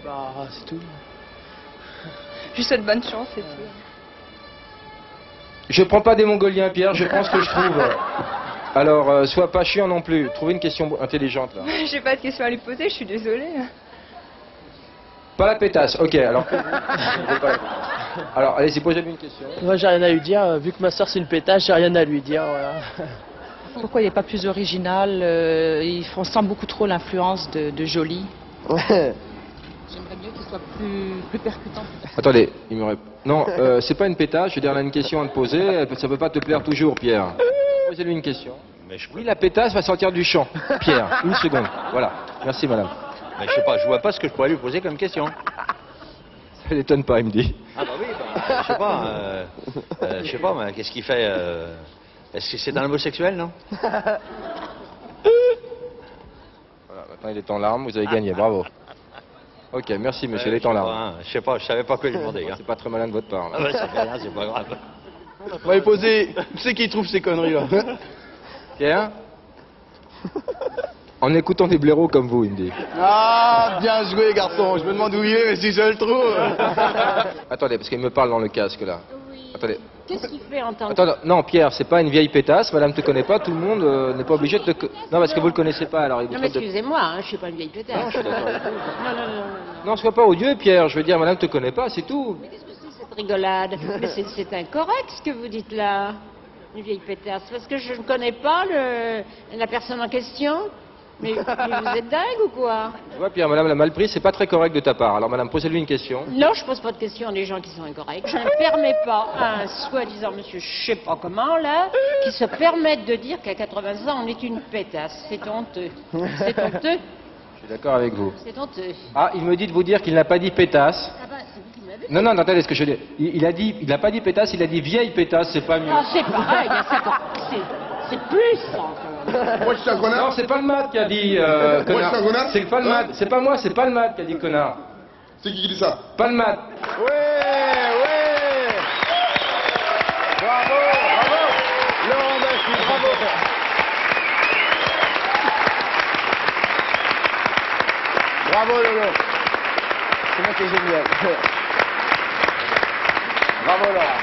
Bah, c'est tout. Juste cette bonne chance, c'est tout. Je prends pas des Mongoliens Pierre, je prends ce que je trouve. Alors, sois pas chiant non plus, trouvez une question intelligente là. J'ai pas de questions à lui poser, je suis désolée. Pas la pétasse, ok, alors... alors, allez-y, posez-lui une question. Moi, j'ai rien à lui dire, vu que ma soeur c'est une pétasse, j'ai rien à lui dire, voilà. Pourquoi il n'est pas plus original? On sent beaucoup trop l'influence de Joly. Ouais. J'aimerais mieux qu'il soit plus percutant. Attendez, il me répond. Non, c'est pas une pétasse, je veux dire, elle a une question à te poser, ça peut pas te plaire toujours, Pierre. Posez-lui une question. Oui, la pétasse va sortir du champ. Pierre, une seconde. Voilà, merci madame. Mais je sais pas, je vois pas ce que je pourrais lui poser comme question. Ça l'étonne pas, il me dit. Ah bah oui, je sais pas, mais qu'est-ce qu'il fait Est-ce que c'est un homosexuel, non? Voilà, maintenant il est en larmes, vous avez gagné, bravo. Ok, merci monsieur, il est en larmes. Je sais pas, je savais pas quoi lui demander. Hein. C'est pas très malin de votre part. Ah bah, c'est rien, c'est pas grave. On va lui poser, tu sais qui trouve ces conneries là? Pierre? En écoutant des blaireaux comme vous, il me dit. Ah, bien joué garçon, je me demande où il est, mais si je le trouve. Attendez, parce qu'il me parle dans le casque là. Oui. Attendez. Qu'est-ce qu'il fait en tant que... Attends, non Pierre, c'est pas une vieille pétasse, madame te connaît pas, tout le monde n'est pas obligé de te... Non, parce que vous le connaissez pas, alors il vous Non mais traite de... excusez-moi, hein, je suis pas une vieille pétasse. Non, je suis d'accord avec vous. Non. Non, sois pas odieux Pierre, je veux dire, madame te connaît pas, c'est tout. Mais qu'est-ce que c'est cette rigolade? Mais c'est incorrect ce que vous dites là. Une vieille pétasse, parce que je ne connais pas la personne en question. Mais vous êtes dingue ou quoi? Tu vois Pierre, madame l'a mal pris, c'est pas très correct de ta part. Alors madame, posez-lui une question. Non, je pose pas de questions à des gens qui sont incorrects. Je ne permets pas à un soi-disant monsieur, je sais pas comment là, qui se permette de dire qu'à 80 ans on est une pétasse. C'est honteux. C'est honteux. Je suis d'accord avec vous. C'est honteux. Ah, il me dit de vous dire qu'il n'a pas dit pétasse. Ah bah, c'est vous qui m'avez dit. Non, attendez, ce que je dis. Il n'a pas dit pétasse, il a dit vieille pétasse, c'est pas mieux. Ah, c'est pareil, c'est plus ça encore. Moi, je suis un connard. Non, c'est pas le mat qui a dit connard. Moi, je suis un connard. C'est pas le mat. C'est pas moi, c'est pas le mat qui a dit connard. C'est qui dit ça? Pas le mat. Ouais. Bravo. Laurent Baffy, bravo. Bravo Lolo. C'est moi qui est génial. Bravo Laurent.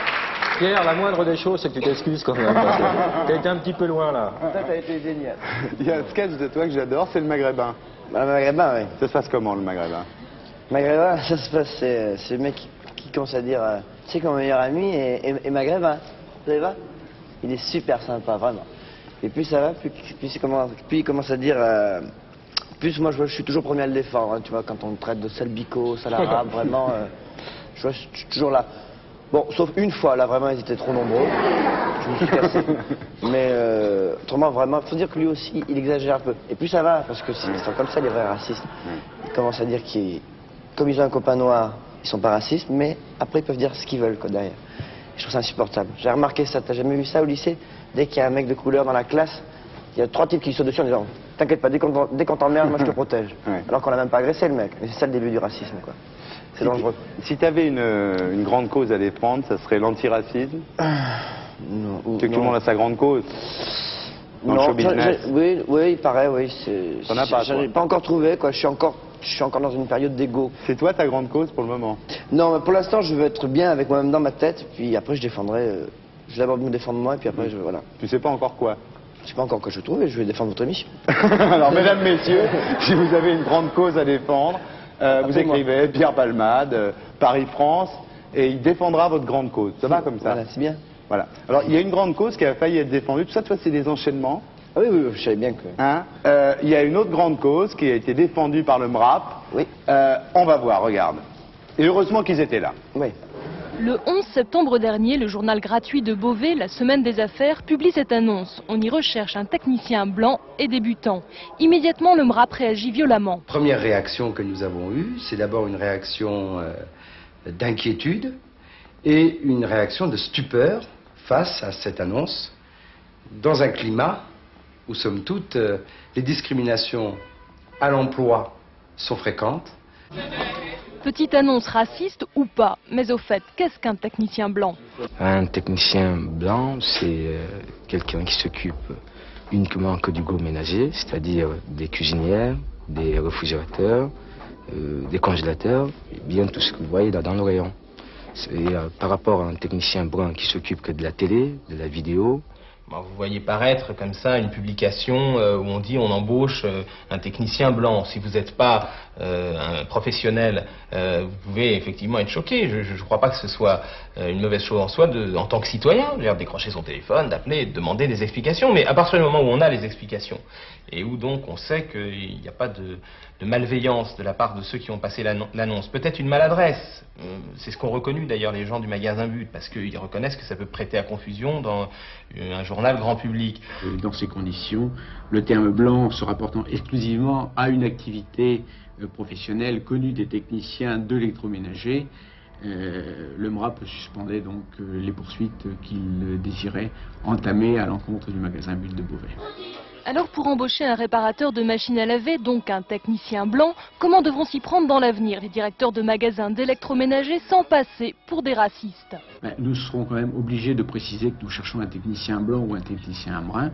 Pierre, la moindre des choses, c'est que tu t'excuses quand même. Parce que t'as été un petit peu loin là. Ça, t'as été génial. Il y a un sketch de toi que j'adore, c'est le maghrébin. Bah, le maghrébin, oui. Ça se passe comment le maghrébin? Maghrébin, ça se passe, c'est le mec qui commence à dire, tu sais que mon meilleur ami est maghrébin. Vous savez pas? Il est super sympa, vraiment. Et plus ça va, plus il commence à dire, plus moi je suis toujours premier à le défendre, hein, tu vois, quand on me traite de sale bico, sale arabe, vraiment, je suis toujours là. Bon, sauf une fois, là vraiment ils étaient trop nombreux, je me suis cassé. Mais autrement, vraiment, il faut dire que lui aussi, il exagère un peu. Et plus ça va, parce que ils sont comme ça les vrais racistes. Ils commencent à dire comme ils ont un copain noir, ils sont pas racistes, mais après ils peuvent dire ce qu'ils veulent quoi, derrière. Je trouve ça insupportable. J'ai remarqué ça, t'as jamais vu ça au lycée? Dès qu'il y a un mec de couleur dans la classe, il y a 3 types qui sautent dessus en disant « T'inquiète pas, dès qu'on t'emmerde, moi je te protège. » Alors qu'on n'a même pas agressé le mec. Mais c'est ça le début du racisme, quoi. C'est dangereux. Si tu avais une grande cause à défendre, ça serait l'antiracisme? Non. Tu sais que tout le monde a sa grande cause? Dans le show business? Oui, il paraît, oui. T'en as pas, j'en ai pas encore trouvé, quoi. Je suis encore dans une période d'égo. C'est toi ta grande cause pour le moment? Non, mais pour l'instant, je veux être bien avec moi-même dans ma tête, puis après je défendrai. Je vais d'abord me défendre moi, et puis après, voilà. Tu sais pas encore quoi? Je sais pas encore quoi je vais trouver, je vais défendre votre émission. Alors, mesdames, messieurs, si vous avez une grande cause à défendre, Vous écrivez Pierre Palmade, Paris-France, et il défendra votre grande cause. Ça va comme ça? Voilà, c'est bien. Voilà. Alors, il y a une grande cause qui a failli être défendue. Tout ça, toi, c'est des enchaînements. Ah oui, je savais bien que... Hein, il y a une autre grande cause qui a été défendue par le MRAP. Oui. On va voir, regarde. Et heureusement qu'ils étaient là. Oui. Le 11 septembre dernier, le journal gratuit de Beauvais, La Semaine des Affaires, publie cette annonce. On y recherche un technicien blanc et débutant. Immédiatement, le MRAP réagit violemment. Première réaction que nous avons eue, c'est d'abord une réaction d'inquiétude et une réaction de stupeur face à cette annonce, dans un climat où, somme toute, les discriminations à l'emploi sont fréquentes. Petite annonce raciste ou pas, mais au fait, qu'est-ce qu'un technicien blanc? Un technicien blanc, c'est quelqu'un qui s'occupe uniquement que du gros ménager, c'est-à-dire des cuisinières, des réfrigérateurs, des congélateurs, et bien tout ce que vous voyez là dans le rayon. Par rapport à un technicien brun qui s'occupe que de la télé, de la vidéo. Vous voyez paraître comme ça une publication où on dit on embauche un technicien blanc. Si vous n'êtes pas un professionnel, vous pouvez effectivement être choqué. Je ne crois pas que ce soit une mauvaise chose en soi, en tant que citoyen, de décrocher son téléphone, d'appeler et de demander des explications. Mais à partir du moment où on a les explications, et où donc on sait qu'il n'y a pas de malveillance de la part de ceux qui ont passé l'annonce, peut-être une maladresse, c'est ce qu'ont reconnu d'ailleurs les gens du magasin But, parce qu'ils reconnaissent que ça peut prêter à confusion dans un journal grand public. Dans ces conditions, le terme blanc se rapportant exclusivement à une activité professionnelle connue des techniciens de l'électroménager, le MRAP suspendait donc les poursuites qu'il désirait entamer à l'encontre du magasin But de Beauvais. Alors pour embaucher un réparateur de machines à laver, donc un technicien blanc, comment devront s'y prendre dans l'avenir les directeurs de magasins d'électroménager sans passer pour des racistes? Nous serons quand même obligés de préciser que nous cherchons un technicien blanc ou un technicien brun.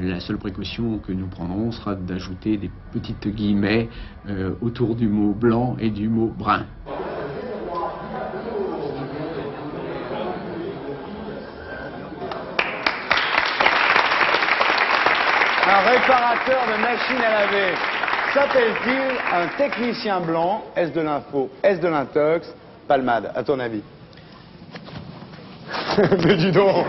La seule précaution que nous prendrons sera d'ajouter des petites guillemets autour du mot blanc et du mot brun. Un réparateur de machines à laver s'appelle-t-il un technicien blanc? Est-ce de l'info? Est-ce de l'intox? Palmade, à ton avis? Mais dis donc.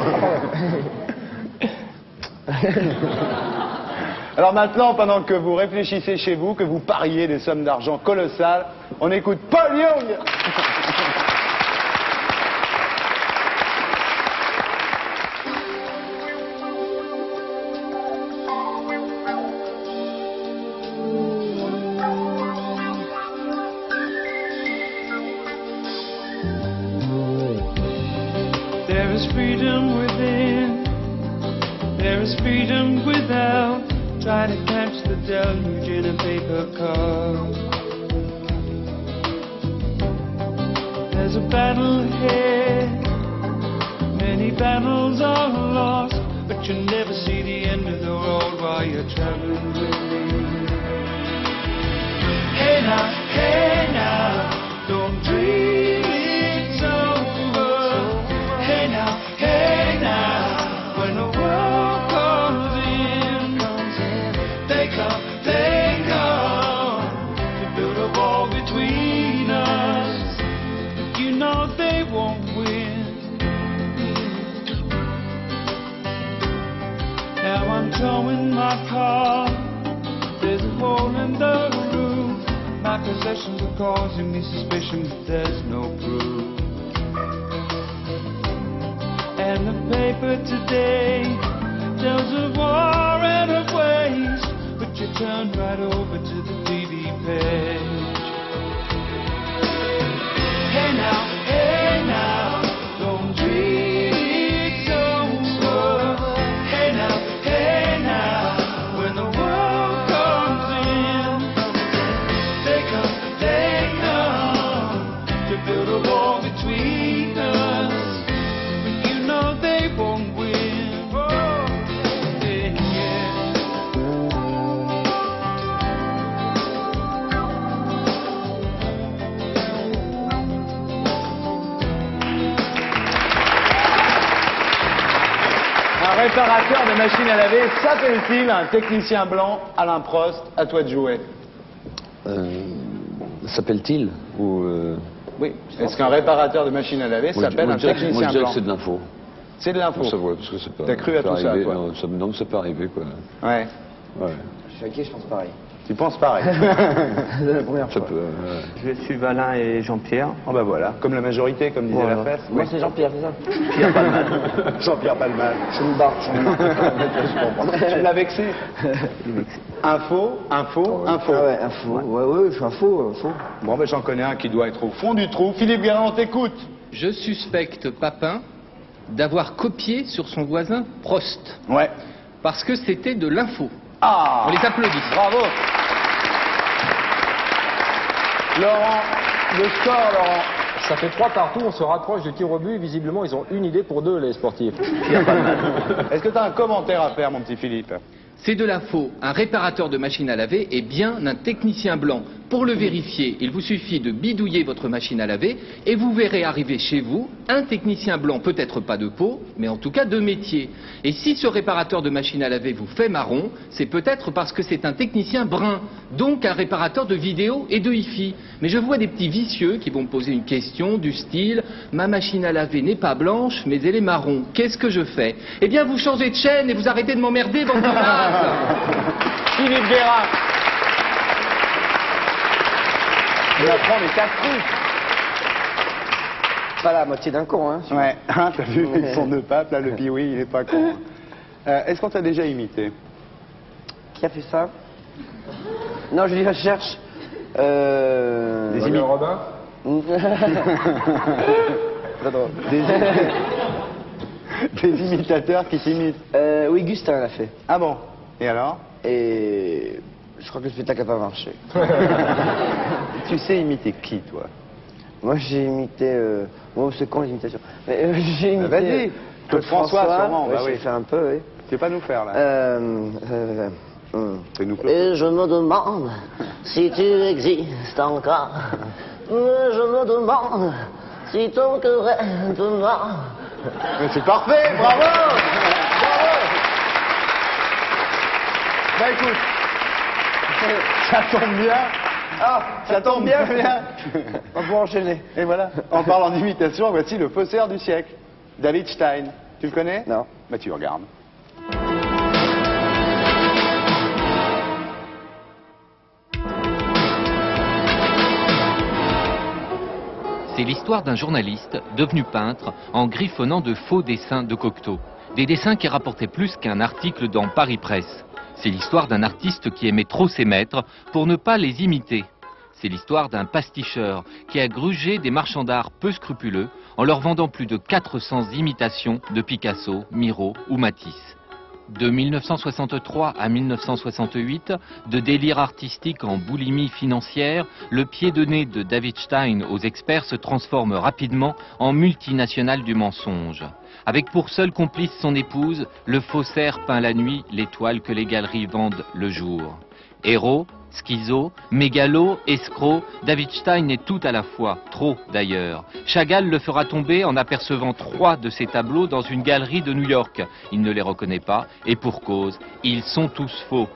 Alors maintenant, pendant que vous réfléchissez chez vous, que vous pariez des sommes d'argent colossales, on écoute Paul Young. There is freedom within, there is freedom without. Try to catch the deluge in a paper cup. There's a battle ahead, many battles are lost, but you never see the end of the road while you're traveling with me. Hey now, don't dream it's over. Hey now, when the world comes in, they come to build a wall between us. You know they won't win. Now I'm towing my car, there's a hole in the roof. My possessions are causing me suspicion, but there's no proof. And the paper today tells of war and of waste, but you turn right over to the TV page. Hey now, don't dream it's over. Hey now, when the world comes in, they come to build a wall between us. But you know they won't win. Oh, yeah. Un réparateur de machines à laver s'appelle-t-il un technicien blanc? Alain Prost, à toi de jouer. S'appelle-t-il ou Oui. Est-ce qu'un réparateur de machine à laver s'appelle un technicien blanc? Moi, je dirais que c'est de l'info. C'est de l'info. Parce que c'est pas... T'as cru à tout ça, quoi? Non, mais ça peut arriver, quoi. Ouais. Je suis inquiet, je pense pareil. Tu penses pareil? C'est la première fois. Je vais suivre Alain et Jean-Pierre. Oh bah voilà, comme la majorité, comme disait la presse. Moi, c'est Jean-Pierre, c'est ça? Pierre Palman. Jean-Pierre Palman. Je me barre, Tu l'as vexé? Info. Ah ouais, info. Ouais, je suis info. Bon, ben j'en connais un qui doit être au fond du trou. Philippe Guérin, on t'écoute. Je suspecte Papin d'avoir copié sur son voisin Prost. Ouais. Parce que c'était de l'info. Ah! On les applaudit. Bravo. Laurent, le score, Laurent. Ça fait 3 partout, on se rapproche du tir au but. Visiblement, ils ont une idée pour 2, les sportifs. Est-ce que tu as un commentaire à faire, mon petit Philippe? C'est de l'info. Un réparateur de machine à laver est bien un technicien blanc. Pour le vérifier, il vous suffit de bidouiller votre machine à laver et vous verrez arriver chez vous un technicien blanc, peut-être pas de peau, mais en tout cas de métier. Et si ce réparateur de machine à laver vous fait marron, c'est peut-être parce que c'est un technicien brun, donc un réparateur de vidéo et de hi-fi. Mais je vois des petits vicieux qui vont me poser une question du style « Ma machine à laver n'est pas blanche, mais elle est marron. Qu'est-ce que je fais ?» Eh bien, vous changez de chaîne et vous arrêtez de m'emmerder, bande de races. Philippe Guérin. On apprend les 4 trucs. Pas la moitié d'un con, hein. Ouais, t'as vu son nœud pape, là, le pioui, il est pas con. Est-ce qu'on t'a déjà imité? Qui a fait ça? Non, je cherche. Des imitateurs. Robin. Des imitateurs qui t'imitent. Oui, Gustin l'a fait. Ah bon? Et alors? Et je crois que le spectacle n'a pas marché. Tu sais imiter qui, toi? Moi, j'ai imité... Bon, c'est con, les imitations. Mais j'ai imité... Vas-y. Claude François, sûrement. Ouais, bah oui. j'ai fait un peu, oui. Tu veux pas nous faire, là? Fais-nous Claude. Et je me demande si tu existes encore. Je me demande si ton cœur est de moi. Mais c'est parfait, bravo! Bravo! Bah écoute, ça tombe bien. Ah, ça tombe bien. On va enchaîner. Et voilà, en parlant d'imitation, voici le faussaire du siècle, David Stein. Tu le connais? Non. Bah tu regardes. C'est l'histoire d'un journaliste devenu peintre en griffonnant de faux dessins de Cocteau. Des dessins qui rapportaient plus qu'un article dans Paris Presse. C'est l'histoire d'un artiste qui aimait trop ses maîtres pour ne pas les imiter. C'est l'histoire d'un pasticheur qui a grugé des marchands d'art peu scrupuleux en leur vendant plus de 400 imitations de Picasso, Miro ou Matisse. De 1963 à 1968, de délire artistique en boulimie financière, le pied de nez de David Stein aux experts se transforme rapidement en multinationale du mensonge. Avec pour seule complice son épouse, le faussaire peint la nuit l'étoile que les galeries vendent le jour. Héros, schizo, mégalo, escroc, David Stein est tout à la fois, trop d'ailleurs. Chagall le fera tomber en apercevant 3 de ses tableaux dans une galerie de New York. Il ne les reconnaît pas, et pour cause, ils sont tous faux.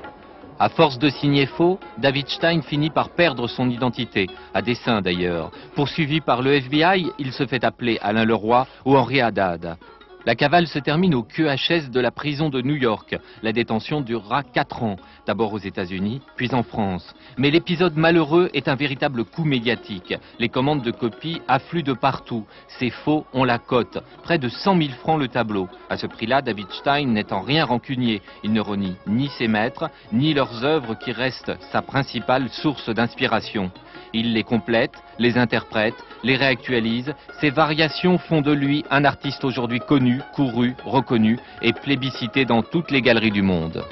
À force de signer faux, David Stein finit par perdre son identité, à dessein d'ailleurs. Poursuivi par le FBI, il se fait appeler Alain Leroy ou Henri Haddad. La cavale se termine au QHS de la prison de New York. La détention durera 4 ans, d'abord aux États-Unis, puis en France. Mais l'épisode malheureux est un véritable coup médiatique. Les commandes de copies affluent de partout. Ces faux ont la cote, près de 100 000 francs le tableau. À ce prix-là, David Stein n'est en rien rancunier. Il ne renie ni ses maîtres, ni leurs œuvres qui restent sa principale source d'inspiration. Il les complète, les interprète, les réactualise. Ces variations font de lui un artiste aujourd'hui connu, couru, reconnu et plébiscité dans toutes les galeries du monde.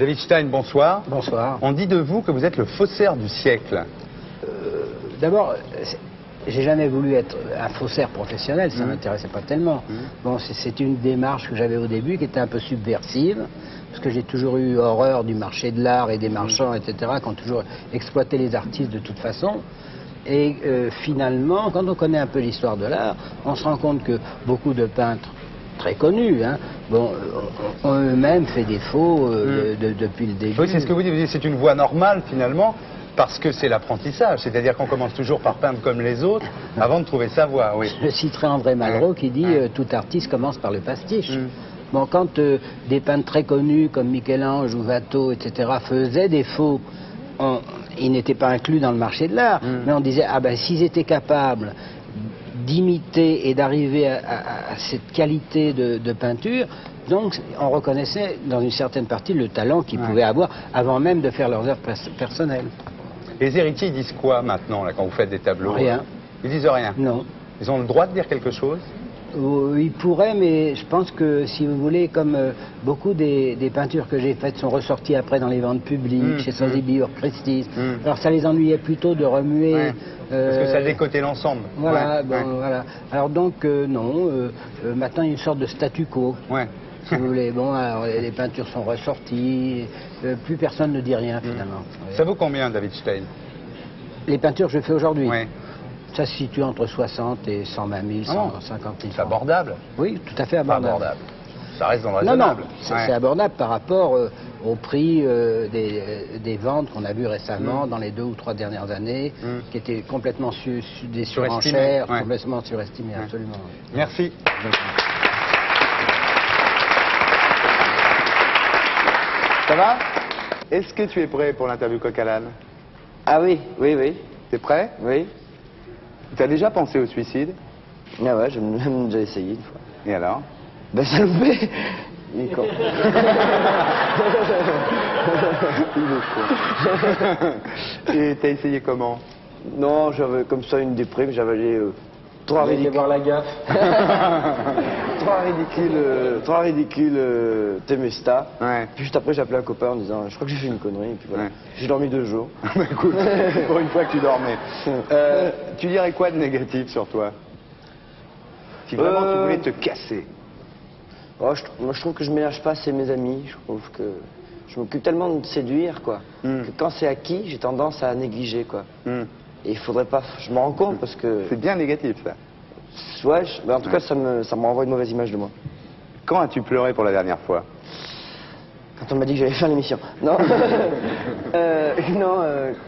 David Stein, bonsoir. Bonsoir. On dit de vous que vous êtes le faussaire du siècle. D'abord, j'ai jamais voulu être un faussaire professionnel, ça m'intéressait pas tellement. Bon, c'est une démarche que j'avais au début qui était un peu subversive, parce que j'ai toujours eu horreur du marché de l'art et des marchands, etc., qui ont toujours exploité les artistes de toute façon. Et finalement, quand on connaît un peu l'histoire de l'art, on se rend compte que beaucoup de peintres très connus, hein, bon, ont eux-mêmes fait défaut depuis le début. Oui, c'est ce que vous dites, c'est une voie normale finalement, parce que c'est l'apprentissage, c'est-à-dire qu'on commence toujours par peindre comme les autres avant de trouver sa voie. Oui. Je citerai André Malraux qui dit tout artiste commence par le pastiche. Bon, quand des peintres très connus comme Michel-Ange ou Watteau, etc., faisaient défaut, ils n'étaient pas inclus dans le marché de l'art, mais on disait, ah ben s'ils étaient capables d'imiter et d'arriver à cette qualité de peinture, donc on reconnaissait dans une certaine partie le talent qu'ils pouvaient avoir avant même de faire leurs œuvres personnelles. Les héritiers, ils disent quoi maintenant, là, quand vous faites des tableaux? Rien. Ils disent rien? Non. Ils ont le droit de dire quelque chose? Ils pourraient, mais je pense que, si vous voulez, comme beaucoup des peintures que j'ai faites sont ressorties après dans les ventes publiques, chez Sotheby's, Christie's, alors ça les ennuyait plutôt de remuer... Parce que ça décotait l'ensemble. Voilà, voilà. Alors donc, non, maintenant il y a une sorte de statu quo. Si vous voulez, bon, alors, les peintures sont ressorties, plus personne ne dit rien finalement. Ça vaut combien, David Stein? Les peintures que je fais aujourd'hui? Ça se situe entre 60 et 120 000, 150 000. C'est abordable? Oui, tout à fait abordable. Ça reste dans le raisonnable. Non, c'est abordable par rapport au prix des ventes qu'on a vues récemment dans les 2 ou 3 dernières années, qui étaient complètement des surenchères, complètement surestimées, absolument. Merci. Ça va? Est-ce que tu es prêt pour l'interview Coq-à-l'âne? Ah oui, oui, oui. T'es prêt? Oui. Tu as déjà pensé au suicide? Ah ouais, j'ai même déjà essayé une fois. Et alors? Ben ça le fait. Il est con. Il est con. Et t'as essayé comment? Non, j'avais comme ça une déprime, j'avais les... Trois ridicules. voir la gaffe. Trois ridicules Temesta. Puis juste après, j'ai appelé un copain en disant je crois que j'ai fait une connerie. Et puis voilà. J'ai dormi 2 jours. Écoute, pour une fois que tu dormais. Tu dirais quoi de négatif sur toi? Si vraiment tu voulais te casser? Moi, je trouve que je ménage pas assez mes amis. Je trouve que je m'occupe tellement de séduire, quoi. Que quand c'est acquis, j'ai tendance à négliger, quoi. Et il faudrait pas... Je me rends compte parce que... C'est bien négatif, ça. Ouais, mais en tout cas, ça me renvoie une mauvaise image de moi. Quand as-tu pleuré pour la dernière fois? Quand on m'a dit que j'allais faire l'émission. Non.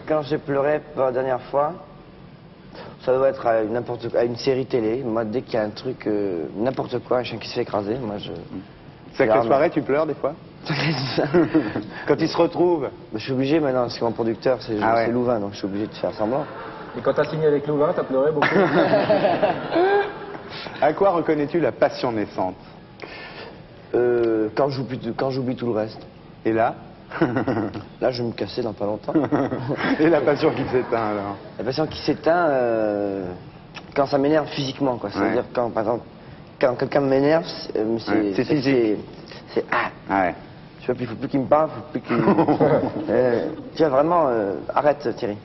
Quand j'ai pleuré pour la dernière fois, ça doit être à une série télé. Moi, dès qu'il y a un truc, n'importe quoi, un chien qui se fait écraser, moi je... Sacrée soirée, tu pleures des fois? Quand ils se retrouvent? Je suis obligé maintenant, parce que mon producteur, c'est Louvain, donc je suis obligé de faire semblant. Et quand t'as signé avec Louvain, t'as pleuré beaucoup? À quoi reconnais-tu la passion naissante? Quand j'oublie tout le reste. Et là? Là, je vais me casser dans pas longtemps. Et la passion qui s'éteint, alors? La passion qui s'éteint, quand ça m'énerve physiquement, quoi. C'est-à-dire quand, par exemple, quand quelqu'un m'énerve, c'est physique. C'est tu vois, puis il faut plus qu'il me parle, il faut plus qu'il... tu vois, vraiment, arrête, Thierry.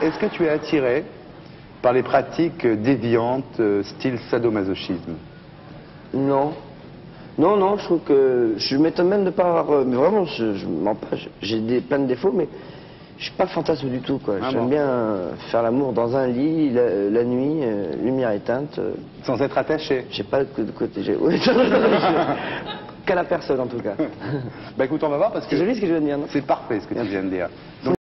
Est-ce que tu es attiré par les pratiques déviantes, style sadomasochisme? Non. Non, je trouve que... Je m'étonne même de ne pas avoir... Mais vraiment, je mens pas, j'ai plein de défauts, mais je suis pas fantasme du tout, quoi. J'aime bien faire l'amour dans un lit, la nuit, lumière éteinte. Sans être attaché? J'ai pas de côté... Oui, qu'à la personne, en tout cas. Bah écoute, on va voir parce que... C'est joli ce que je viens de dire, non? C'est parfait ce que tu viens de dire. Donc,